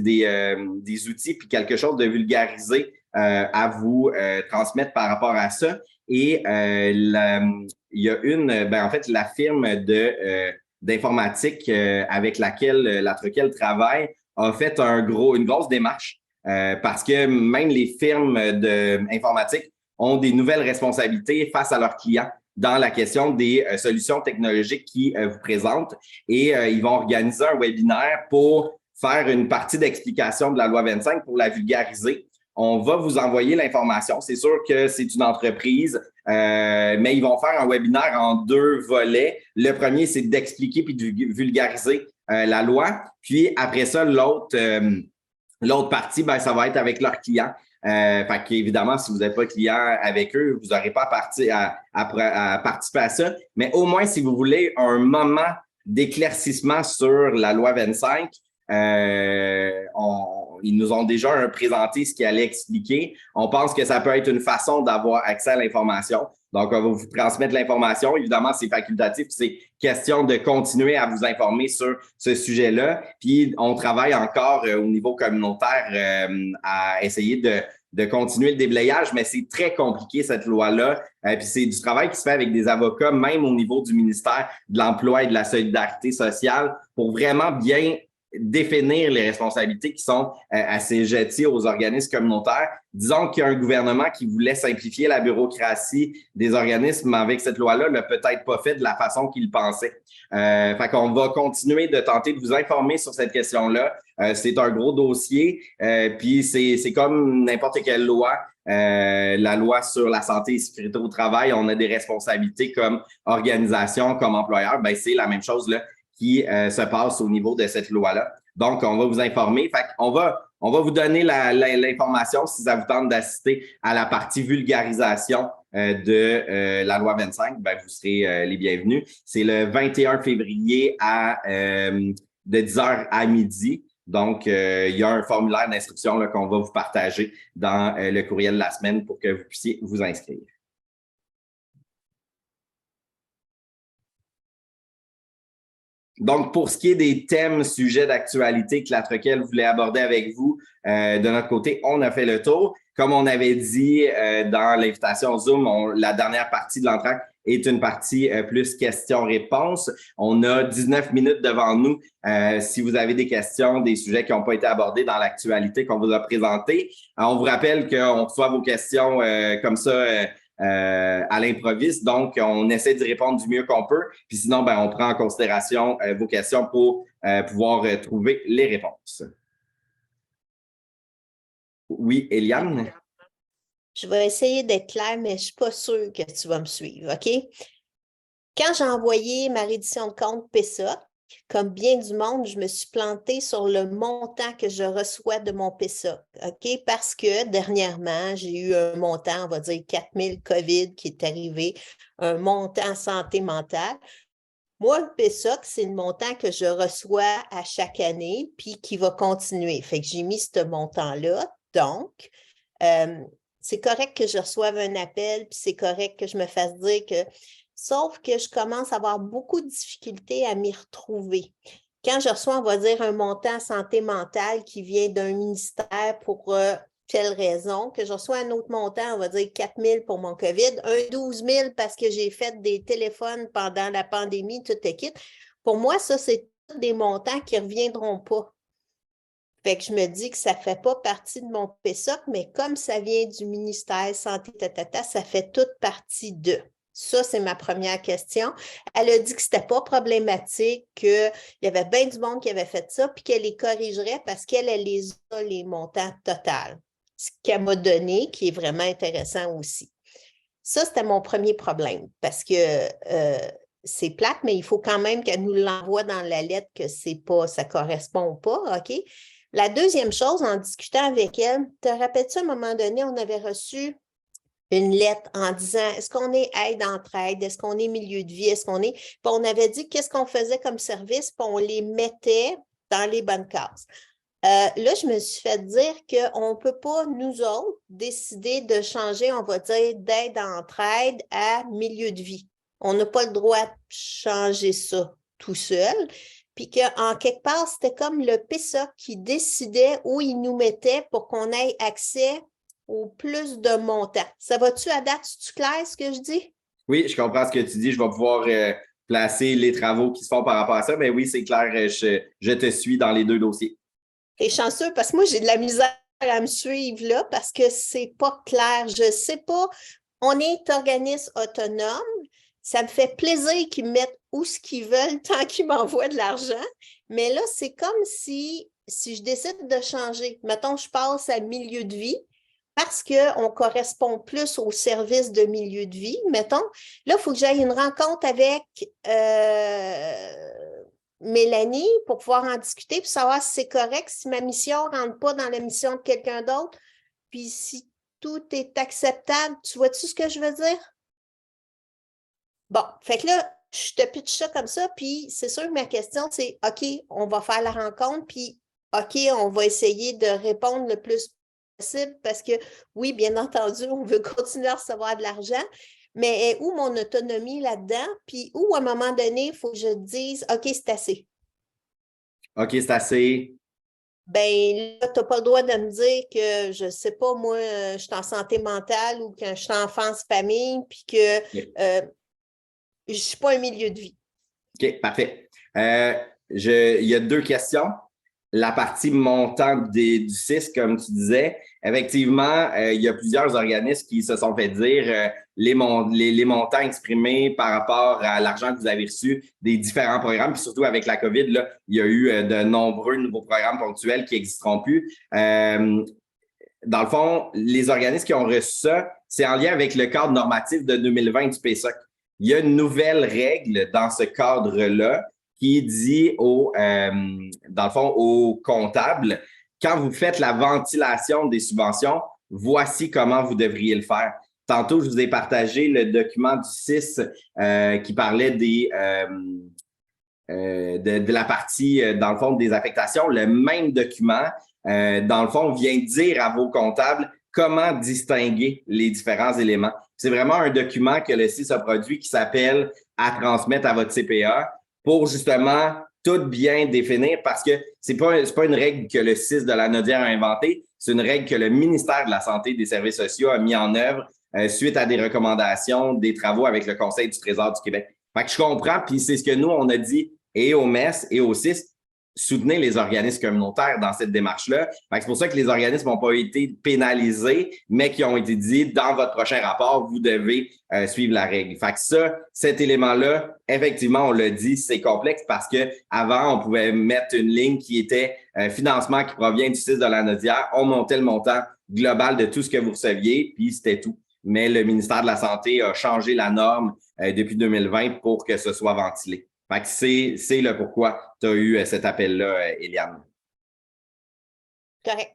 outils puis quelque chose de vulgarisé à vous transmettre par rapport à ça. Et il y a en fait, la firme d'informatique avec laquelle La Troquelle travaille a fait une grosse démarche parce que même les firmes d'informatique ont des nouvelles responsabilités face à leurs clients dans la question des solutions technologiques qu'ils vous présentent. Et ils vont organiser un webinaire pour faire une partie d'explication de la loi 25 pour la vulgariser. On va vous envoyer l'information. C'est sûr que c'est une entreprise, mais ils vont faire un webinaire en 2 volets. Le premier, c'est d'expliquer puis de vulgariser la loi. Puis après ça, l'autre partie, ben, ça va être avec leurs clients. Fait qu'évidemment, si vous n'êtes pas client avec eux, vous n'aurez pas à participer à ça. Mais au moins, si vous voulez un moment d'éclaircissement sur la loi 25, ils nous ont déjà présenté ce qu'ils allaient expliquer. On pense que ça peut être une façon d'avoir accès à l'information. Donc, on va vous transmettre l'information. Évidemment, c'est facultatif. C'est question de continuer à vous informer sur ce sujet-là. Puis, on travaille encore au niveau communautaire à essayer de continuer le déblayage, mais c'est très compliqué, cette loi-là. Puis, c'est du travail qui se fait avec des avocats, même au niveau du ministère de l'Emploi et de la Solidarité sociale, pour vraiment bien définir les responsabilités qui sont assujetties aux organismes communautaires. Disons qu'il y a un gouvernement qui voulait simplifier la bureaucratie des organismes, mais avec cette loi-là, ne l'a peut-être pas fait de la façon qu'il pensait. Fait qu'on va continuer de tenter de vous informer sur cette question-là. C'est un gros dossier, puis c'est comme n'importe quelle loi. La loi sur la santé et sécurité au travail, on a des responsabilités comme organisation, comme employeur. Ben, c'est la même chose là qui se passe au niveau de cette loi-là. Donc, on va vous informer. Fait qu'on va vous donner l'information si ça vous tente d'assister à la partie vulgarisation de la loi 25. Ben, vous serez les bienvenus. C'est le 21 février de 10h à midi. Donc, il y a un formulaire d'inscription qu'on va vous partager dans le courriel de la semaine pour que vous puissiez vous inscrire. Donc, pour ce qui est des thèmes, sujets d'actualité que La Troquelle voulait aborder avec vous, de notre côté, on a fait le tour. Comme on avait dit dans l'invitation Zoom, la dernière partie de l'entracte est une partie plus questions-réponses. On a 19 minutes devant nous. Si vous avez des questions, des sujets qui n'ont pas été abordés dans l'actualité qu'on vous a présenté, on vous rappelle qu'on reçoit vos questions comme ça à l'improviste. Donc, on essaie d'y répondre du mieux qu'on peut. Puis sinon, ben, on prend en considération vos questions pour pouvoir trouver les réponses. Oui, Eliane? Je vais essayer d'être claire, mais je ne suis pas sûre que tu vas me suivre, OK? Quand j'ai envoyé ma reddition de compte PESOC, comme bien du monde, je me suis plantée sur le montant que je reçois de mon PESOC, OK? Parce que dernièrement, j'ai eu un montant, on va dire 4 000 COVID qui est arrivé, un montant santé mentale. Moi, le PESOC, c'est le montant que je reçois à chaque année, puis qui va continuer. Fait que j'ai mis ce montant-là. Donc, c'est correct que je reçoive un appel, puis c'est correct que je me fasse dire que sauf que je commence à avoir beaucoup de difficultés à m'y retrouver. Quand je reçois, on va dire, un montant santé mentale qui vient d'un ministère pour telle raison, que je reçois un autre montant, on va dire 4 000 pour mon COVID, un 12 000 parce que j'ai fait des téléphones pendant la pandémie, tout est kit. Pour moi, ça, c'est tous des montants qui ne reviendront pas. Fait que je me dis que ça ne fait pas partie de mon PSOC, mais comme ça vient du ministère Santé, ça fait toute partie d'eux. Ça, c'est ma première question. Elle a dit que ce n'était pas problématique, qu'il y avait bien du monde qui avait fait ça, puis qu'elle les corrigerait parce qu'elle les a, les montants totaux. Ce qu'elle m'a donné, qui est vraiment intéressant aussi. Ça, c'était mon premier problème parce que c'est plate, mais il faut quand même qu'elle nous l'envoie dans la lettre que ça ne correspond pas, OK? La deuxième chose, en discutant avec elle, te rappelles-tu, à un moment donné, on avait reçu une lettre en disant, est-ce qu'on est aide-entraide, est-ce qu'on est milieu de vie, est-ce qu'on est... Puis on avait dit qu'est-ce qu'on faisait comme service, puis on les mettait dans les bonnes cases. Là, je me suis fait dire qu'on ne peut pas, nous autres, décider de changer, on va dire, d'aide-entraide à milieu de vie. On n'a pas le droit de changer ça tout seul. Puis qu'en quelque part, c'était comme le PSOC qui décidait où il nous mettait pour qu'on ait accès au plus de montants. Ça va-tu à date? C'est-tu clair ce que je dis? Oui, je comprends ce que tu dis. Je vais pouvoir placer les travaux qui se font par rapport à ça. Mais oui, c'est clair, je te suis dans les deux dossiers. Et chanceux, parce que moi, j'ai de la misère à me suivre là parce que c'est pas clair. Je sais pas. On est organisme autonome. Ça me fait plaisir qu'ils me mettent où ce qu'ils veulent tant qu'ils m'envoient de l'argent. Mais là, c'est comme si je décide de changer. Mettons, je passe à milieu de vie parce qu'on correspond plus au service de milieu de vie, mettons. Là, il faut que j'aille une rencontre avec Mélanie pour pouvoir en discuter pour savoir si c'est correct, si ma mission ne rentre pas dans la mission de quelqu'un d'autre, puis si tout est acceptable. Tu vois-tu ce que je veux dire? Bon, fait que là, je te pitche ça comme ça, puis c'est sûr que ma question, c'est OK, on va faire la rencontre, puis OK, on va essayer de répondre le plus possible parce que, oui, bien entendu, on veut continuer à recevoir de l'argent, mais où mon autonomie là-dedans, puis où à un moment donné, il faut que je dise OK, c'est assez. OK, c'est assez. Ben là, tu n'as pas le droit de me dire que, je ne sais pas, moi, je suis en santé mentale ou que je suis en enfance-famille, puis que je ne suis pas un milieu de vie. OK, parfait. Il y a deux questions. La partie montant du CIS, comme tu disais, effectivement, il y a plusieurs organismes qui se sont fait dire les montants exprimés par rapport à l'argent que vous avez reçu des différents programmes, puis surtout avec la COVID, là, il y a eu de nombreux nouveaux programmes ponctuels qui n'existeront plus. Dans le fond, les organismes qui ont reçu ça, c'est en lien avec le cadre normatif de 2020 du PSOC. Il y a une nouvelle règle dans ce cadre-là qui dit dans le fond, aux comptables, quand vous faites la ventilation des subventions, voici comment vous devriez le faire. Tantôt, je vous ai partagé le document du CIS qui parlait de la partie, dans le fond, des affectations. Le même document, dans le fond, vient dire à vos comptables comment distinguer les différents éléments. C'est vraiment un document que le CIS a produit qui s'appelle « À transmettre à votre CPA » pour justement tout bien définir parce que c'est pas une règle que le CIS de la Naudière a inventée, c'est une règle que le ministère de la Santé et des Services sociaux a mis en œuvre suite à des recommandations, des travaux avec le Conseil du Trésor du Québec. Fait que je comprends, puis c'est ce que nous, on a dit et au MES et au CIS, soutenez les organismes communautaires dans cette démarche-là. C'est pour ça que les organismes n'ont pas été pénalisés, mais qui ont été dit, dans votre prochain rapport, vous devez suivre la règle. Fait que ça, cet élément-là, effectivement, on l'a dit, c'est complexe parce qu'avant, on pouvait mettre une ligne qui était financement qui provient du CIS de la Naudière. On montait le montant global de tout ce que vous receviez, puis c'était tout. Mais le ministère de la Santé a changé la norme depuis 2020 pour que ce soit ventilé. Fait que c'est le pourquoi tu as eu cet appel-là, Éliane. Correct.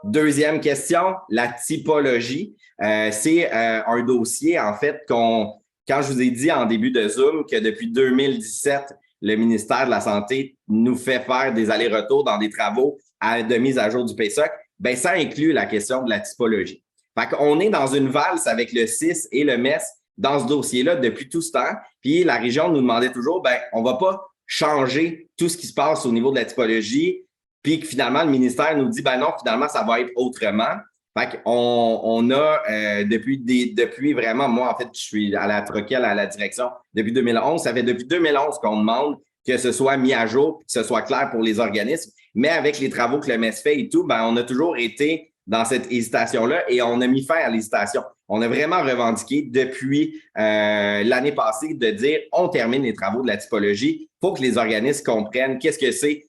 Deuxième question, la typologie. C'est un dossier, en fait, quand je vous ai dit en début de Zoom que depuis 2017, le ministère de la Santé nous fait faire des allers-retours dans des travaux de mise à jour du PSOC, ben ça inclut la question de la typologie. Fait qu'on est dans une valse avec le CIS et le MES dans ce dossier-là depuis tout ce temps. Puis la région nous demandait toujours, ben, on va pas changer tout ce qui se passe au niveau de la typologie, puis que finalement, le ministère nous dit, ben non, finalement, ça va être autrement. Fait qu'on a, depuis vraiment, moi, en fait, je suis à la Troquel, à la direction depuis 2011. Ça fait depuis 2011 qu'on demande que ce soit mis à jour, que ce soit clair pour les organismes. Mais avec les travaux que le MES fait et tout, ben, on a toujours été dans cette hésitation-là et on a mis fin à l'hésitation. On a vraiment revendiqué depuis l'année passée de dire on termine les travaux de la typologie. Il faut que les organismes comprennent qu'est-ce que c'est,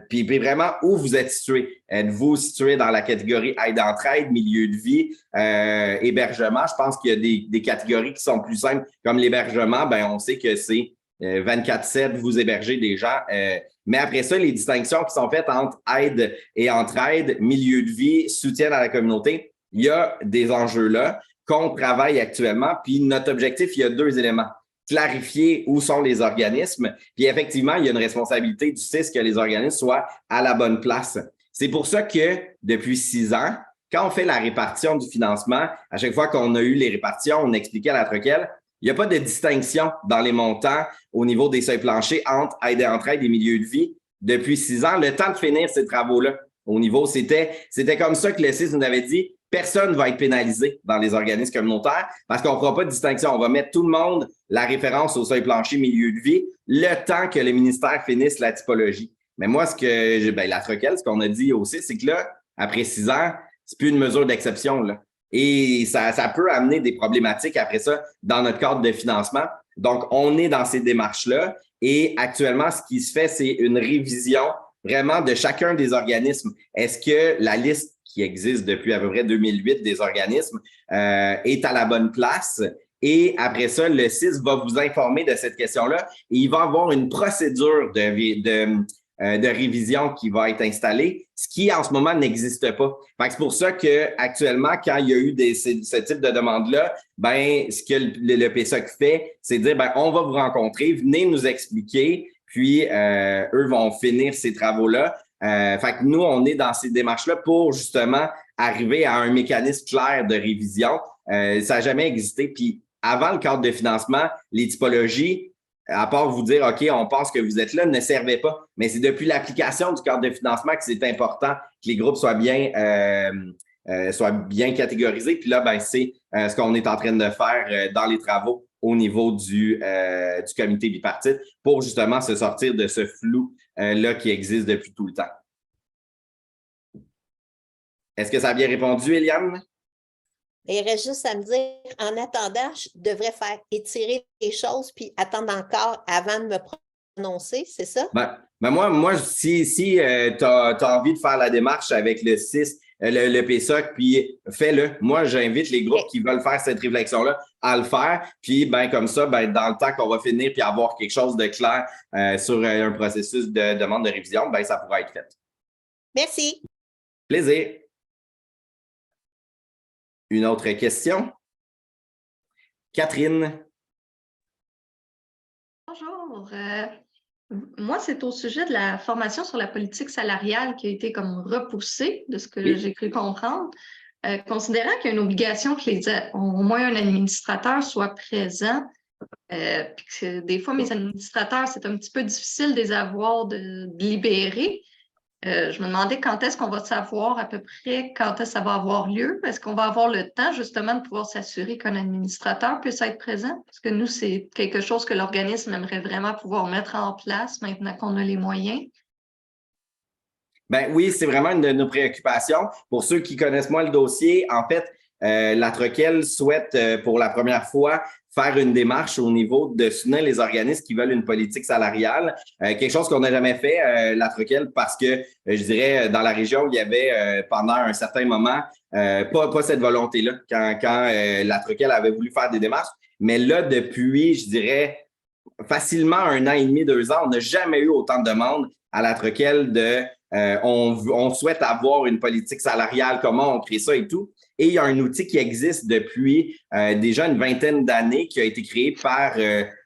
puis vraiment où vous êtes situé. Êtes-vous situé dans la catégorie aide-entraide, milieu de vie, hébergement? Je pense qu'il y a des catégories qui sont plus simples, comme l'hébergement, ben on sait que c'est 24/7, vous hébergez des gens. Mais après ça, les distinctions qui sont faites entre aide et entraide, milieu de vie, soutien à la communauté, il y a des enjeux là qu'on travaille actuellement. Puis notre objectif, il y a 2 éléments. Clarifier où sont les organismes. Puis effectivement, il y a une responsabilité du CIS que les organismes soient à la bonne place. C'est pour ça que depuis 6 ans, quand on fait la répartition du financement, à chaque fois qu'on a eu les répartitions, on expliquait à la Troquel, il n'y a pas de distinction dans les montants au niveau des seuils planchers entre aide et entraide et milieux de vie. Depuis 6 ans, le temps de finir ces travaux-là, au niveau, c'était comme ça que le CIS nous avait dit, personne ne va être pénalisé dans les organismes communautaires parce qu'on ne fera pas de distinction. On va mettre tout le monde la référence au seuil plancher milieu de vie le temps que le ministère finisse la typologie. Mais moi, la Troquel, ce qu'on a dit aussi, c'est que là, après 6 ans, c'est plus une mesure d'exception, là. Et ça peut amener des problématiques après ça dans notre cadre de financement. Donc, on est dans ces démarches-là et actuellement, ce qui se fait, c'est une révision vraiment de chacun des organismes. Est-ce que la liste qui existe depuis à peu près 2008 des organismes est à la bonne place? Et après ça, le CIS va vous informer de cette question-là et il va avoir une procédure de révision qui va être installée, ce qui en ce moment n'existe pas. C'est pour ça qu'actuellement, quand il y a eu ce type de demande-là, ben, ce que le PSOC fait, c'est dire ben, on va vous rencontrer, venez nous expliquer, puis eux vont finir ces travaux-là. Fait que nous, on est dans ces démarches-là pour justement arriver à un mécanisme clair de révision. Ça n'a jamais existé. Puis avant le cadre de financement, les typologies, à part vous dire, OK, on pense que vous êtes là, ne servait pas. Mais c'est depuis l'application du cadre de financement que c'est important que les groupes soient bien catégorisés. Puis là, ben, c'est ce qu'on est en train de faire dans les travaux au niveau du comité bipartite pour justement se sortir de ce flou là qui existe depuis tout le temps. Est-ce que ça a bien répondu, Eliane? Il reste juste à me dire, en attendant, je devrais faire étirer les choses puis attendre encore avant de me prononcer, c'est ça? Ben moi, si tu as envie de faire la démarche avec le CIS, le PSOC, puis fais-le. Moi, j'invite les groupes qui veulent faire cette réflexion-là à le faire. Puis, ben comme ça, ben dans le temps qu'on va finir puis avoir quelque chose de clair sur un processus de demande de révision, ben ça pourra être fait. Merci. Plaisir. Une autre question? Catherine. Bonjour. Moi, c'est au sujet de la formation sur la politique salariale qui a été comme repoussée, de ce que j'ai cru comprendre. Considérant qu'il y a une obligation que au moins un administrateur soit présent, puis que des fois, mes administrateurs, c'est un petit peu difficile de les avoir de libérer. Je me demandais quand est-ce qu'on va savoir à peu près quand est-ce que ça va avoir lieu. Est-ce qu'on va avoir le temps justement de pouvoir s'assurer qu'un administrateur puisse être présent? Parce que nous, c'est quelque chose que l'organisme aimerait vraiment pouvoir mettre en place maintenant qu'on a les moyens. Ben oui, c'est vraiment une de nos préoccupations. Pour ceux qui connaissent moins le dossier, en fait, la Troquel souhaite pour la première fois faire une démarche au niveau de soutenir les organismes qui veulent une politique salariale. Quelque chose qu'on n'a jamais fait, la Troquel, parce que, je dirais, dans la région, il y avait pendant un certain moment pas cette volonté-là quand la Troquel avait voulu faire des démarches. Mais là, depuis, je dirais, facilement 1 an et demi, 2 ans, on n'a jamais eu autant de demandes à la Troquel de on souhaite avoir une politique salariale, comment on crée ça et tout. Et il y a un outil qui existe depuis déjà une 20aine d'années qui a été créé par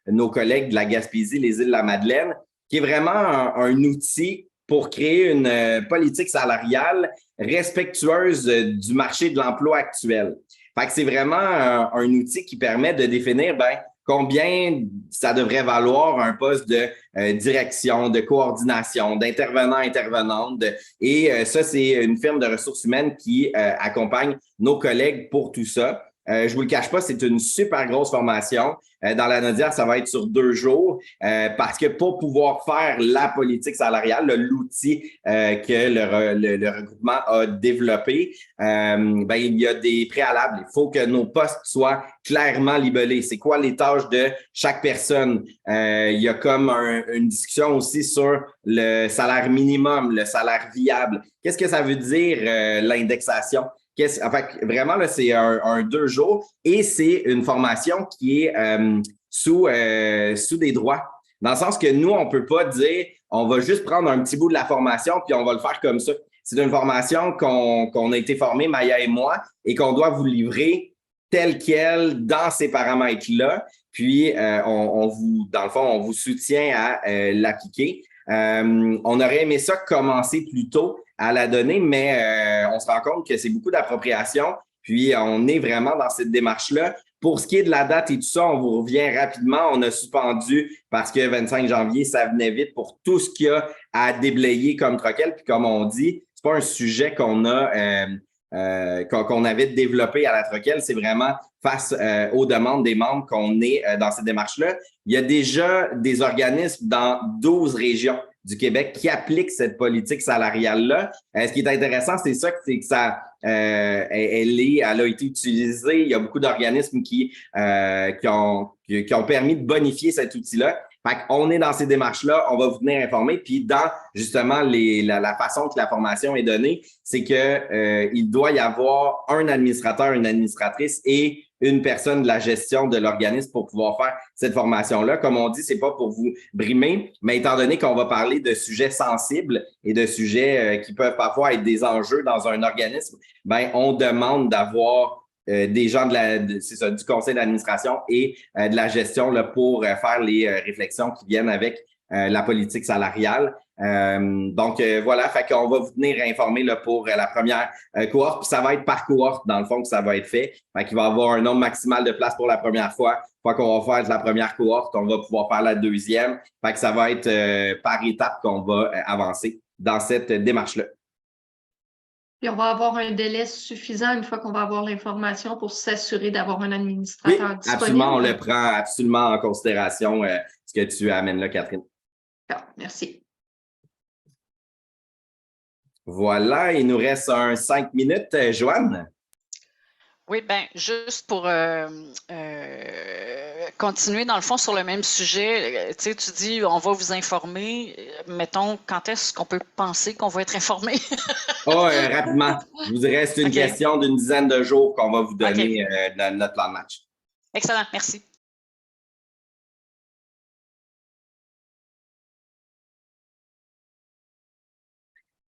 nos collègues de la Gaspésie, les îles de la Madeleine, qui est vraiment un outil pour créer une politique salariale respectueuse du marché de l'emploi actuel. Fait que c'est vraiment un outil qui permet de définir combien ça devrait valoir un poste de direction, de coordination, d'intervenant-intervenante. Et ça, c'est une firme de ressources humaines qui accompagne nos collègues pour tout ça. Je vous le cache pas, c'est une super grosse formation. Dans la Naudière, ça va être sur 2 jours parce que pour pouvoir faire la politique salariale, l'outil que le regroupement a développé, il y a des préalables. Il faut que nos postes soient clairement libellés. C'est quoi les tâches de chaque personne? Il y a comme une discussion aussi sur le salaire minimum, le salaire viable. Qu'est-ce que ça veut dire l'indexation? Vraiment, là, c'est un 2 jours et c'est une formation qui est sous des droits. Dans le sens que nous, on ne peut pas dire on va juste prendre un petit bout de la formation puis on va le faire comme ça. C'est une formation qu'on a été formé, Maya et moi, et qu'on doit vous livrer telle quelle dans ces paramètres-là. Puis, dans le fond, on vous soutient à l'appliquer. On aurait aimé ça commencer plus tôt à la donner, mais on se rend compte que c'est beaucoup d'appropriation. Puis, on est vraiment dans cette démarche-là. Pour ce qui est de la date et tout ça, on vous revient rapidement. On a suspendu parce que 25 janvier, ça venait vite pour tout ce qu'il y a à déblayer comme troquel. Puis, comme on dit, c'est pas un sujet qu'on avait développé à la troquel. C'est vraiment face aux demandes des membres qu'on est dans cette démarche-là. Il y a déjà des organismes dans 12 régions du Québec qui appliquent cette politique salariale-là. Ce qui est intéressant, c'est que ça, elle a été utilisée. Il y a beaucoup d'organismes qui ont permis de bonifier cet outil-là. Fait qu'on est dans ces démarches-là, on va vous tenir informer. Puis dans justement la façon que la formation est donnée, c'est que il doit y avoir un administrateur, une administratrice et une personne de la gestion de l'organisme pour pouvoir faire cette formation-là. Comme on dit, c'est pas pour vous brimer, mais étant donné qu'on va parler de sujets sensibles et de sujets qui peuvent parfois être des enjeux dans un organisme, on demande d'avoir des gens du conseil d'administration et de la gestion là, pour faire les réflexions qui viennent avec la politique salariale. Voilà, fait qu'on va vous tenir informé là, pour la première cohorte, puis ça va être par cohorte, dans le fond, que ça va être fait. Fait qu'il va y avoir un nombre maximal de places pour la première fois. Une fois qu'on va faire la première cohorte, on va pouvoir faire la deuxième. Fait que ça va être par étapes qu'on va avancer dans cette démarche-là. Puis on va avoir un délai suffisant une fois qu'on va avoir l'information pour s'assurer d'avoir un administrateur disponible. Absolument, on le prend absolument en considération, ce que tu amènes là, Catherine. Merci. Voilà, il nous reste 5 minutes. Joanne? Oui, bien, juste pour continuer, dans le fond, sur le même sujet, tu dis, on va vous informer. Mettons, quand est-ce qu'on peut penser qu'on va être informé? Rapidement. Je vous dirais, c'est une question d'une dizaine de jours qu'on va vous donner notre plan de match. Excellent, merci.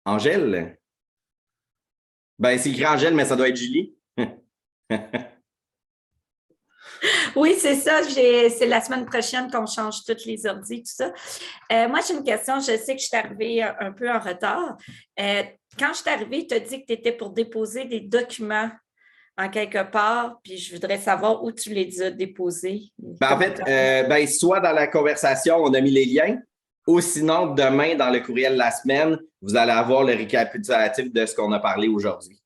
Angèle? C'est écrit Angèle, mais ça doit être Julie. Oui, c'est ça. C'est la semaine prochaine qu'on change toutes les ordis, tout ça. Moi, j'ai une question. Je sais que je suis arrivée un peu en retard. Quand je suis arrivée, tu as dit que tu étais pour déposer des documents en quelque part, puis je voudrais savoir où tu les as déposés. En fait, soit dans la conversation, on a mis les liens, ou sinon, demain, dans le courriel de la semaine, vous allez avoir le récapitulatif de ce qu'on a parlé aujourd'hui.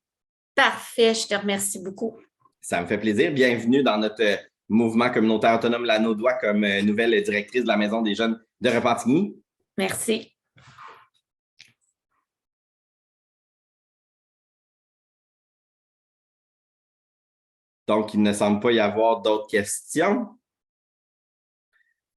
Parfait, je te remercie beaucoup. Ça me fait plaisir. Bienvenue dans notre mouvement communautaire autonome La Naudois comme nouvelle directrice de la Maison des jeunes de Repentigny. Merci. Donc, il ne semble pas y avoir d'autres questions.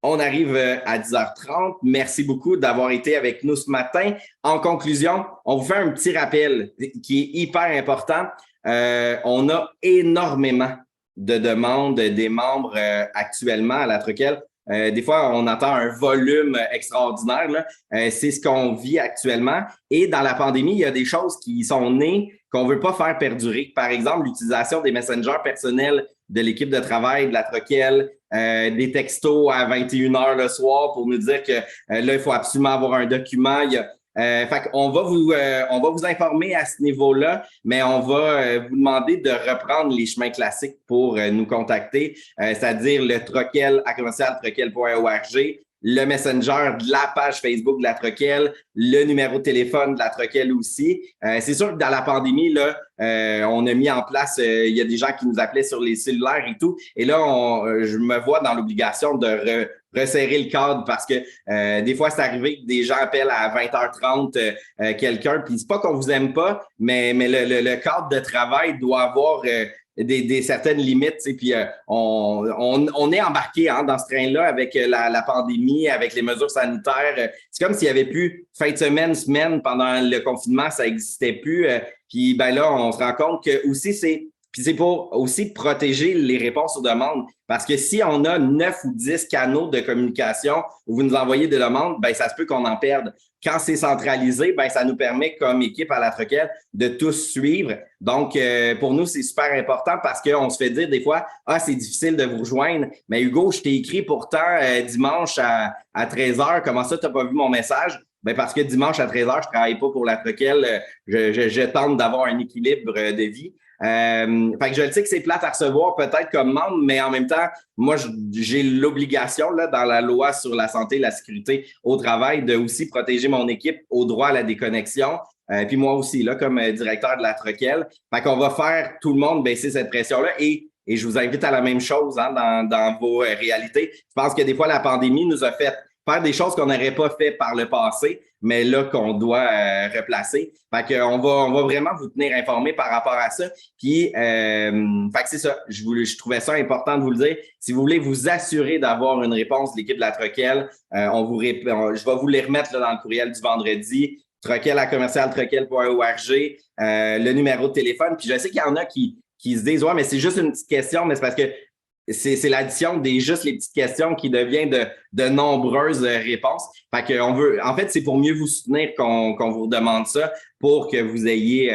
On arrive à 10h30. Merci beaucoup d'avoir été avec nous ce matin. En conclusion, on vous fait un petit rappel qui est hyper important. On a énormément de demandes des membres actuellement à la Troquel. Des fois, on entend un volume extraordinaire. C'est ce qu'on vit actuellement. Et dans la pandémie, il y a des choses qui sont nées qu'on ne veut pas faire perdurer. Par exemple, l'utilisation des messengers personnels de l'équipe de travail de la Troquel, des textos à 21h le soir pour nous dire que là, il faut absolument avoir un document. Il y a Fait qu'on va vous informer à ce niveau-là, mais on va vous demander de reprendre les chemins classiques pour nous contacter, c'est-à-dire le troquel à commercial-troquel.org, le messenger de la page Facebook de la Troquel, le numéro de téléphone de la Troquel aussi. C'est sûr que dans la pandémie, là, on a mis en place, il y a des gens qui nous appelaient sur les cellulaires et tout. Et là, je me vois dans l'obligation de resserrer le cadre parce que des fois, c'est arrivé que des gens appellent à 20h30 quelqu'un. Puis c'est pas qu'on vous aime pas, mais le cadre de travail doit avoir des certaines limites, puis on est embarqué dans ce train-là avec la pandémie, avec les mesures sanitaires. C'est comme s'il n'y avait plus fin de semaine pendant le confinement, ça n'existait plus. Puis ben là, on se rend compte que aussi c'est pour aussi protéger les réponses aux demandes. Parce que si on a 9 ou 10 canaux de communication où vous nous envoyez des demandes, ben ça se peut qu'on en perde. Quand c'est centralisé, ben ça nous permet comme équipe à la Troquel de tous suivre. Donc, pour nous, c'est super important parce qu'on se fait dire des fois, c'est difficile de vous rejoindre. Mais Hugo, je t'ai écrit pourtant dimanche à 13h. Comment ça, tu n'as pas vu mon message? Ben parce que dimanche à 13h, je travaille pas pour la Troquel. Je tente d'avoir un équilibre de vie. Fait que je le sais que c'est plate à recevoir peut-être comme membre, mais en même temps, moi, j'ai l'obligation là dans la loi sur la santé et la sécurité au travail de aussi protéger mon équipe au droit à la déconnexion. Puis moi aussi, là, comme directeur de la Troquel. Fait qu'on va faire tout le monde baisser cette pression-là et je vous invite à la même chose dans vos réalités. Je pense que des fois, la pandémie nous a fait faire des choses qu'on n'aurait pas fait par le passé, mais là qu'on doit replacer. Fait qu'on va vraiment vous tenir informés par rapport à ça. Puis, fait que c'est ça. Je trouvais ça important de vous le dire. Si vous voulez vous assurer d'avoir une réponse de l'équipe de la Troquel, je vais vous les remettre là, dans le courriel du vendredi. troquel@commercial-troquel.org, le numéro de téléphone. Puis je sais qu'il y en a qui se disent « Ouais, mais c'est juste une petite question », mais c'est parce que c'est l'addition des juste les petites questions qui devient de nombreuses réponses. Fait que en fait, c'est pour mieux vous soutenir qu'on vous demande ça pour que vous ayez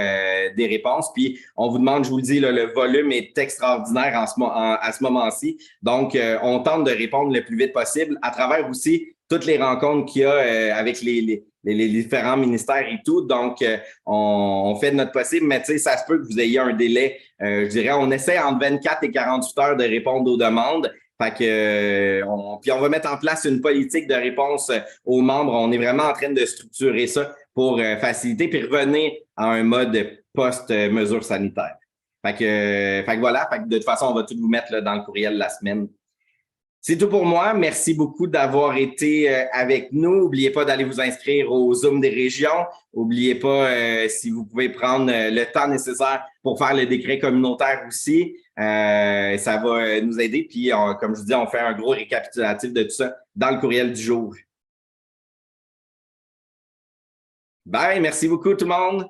des réponses. Puis, on vous demande, je vous le dis, là, le volume est extraordinaire à ce moment-ci. Donc, on tente de répondre le plus vite possible à travers aussi toutes les rencontres qu'il y a avec les différents ministères et tout. Donc, on fait de notre possible, mais tu sais, ça se peut que vous ayez un délai. Je dirais, on essaie entre 24 et 48 heures de répondre aux demandes. Fait que, puis on va mettre en place une politique de réponse aux membres. On est vraiment en train de structurer ça pour faciliter puis revenir à un mode post-mesures sanitaires. Fait que voilà. Fait que de toute façon, on va tout vous mettre là, dans le courriel de la semaine. C'est tout pour moi. Merci beaucoup d'avoir été avec nous. N'oubliez pas d'aller vous inscrire au Zoom des régions. N'oubliez pas, si vous pouvez prendre le temps nécessaire pour faire le décret communautaire aussi. Ça va nous aider. Puis, comme je vous dis, on fait un gros récapitulatif de tout ça dans le courriel du jour. Bye. Merci beaucoup tout le monde.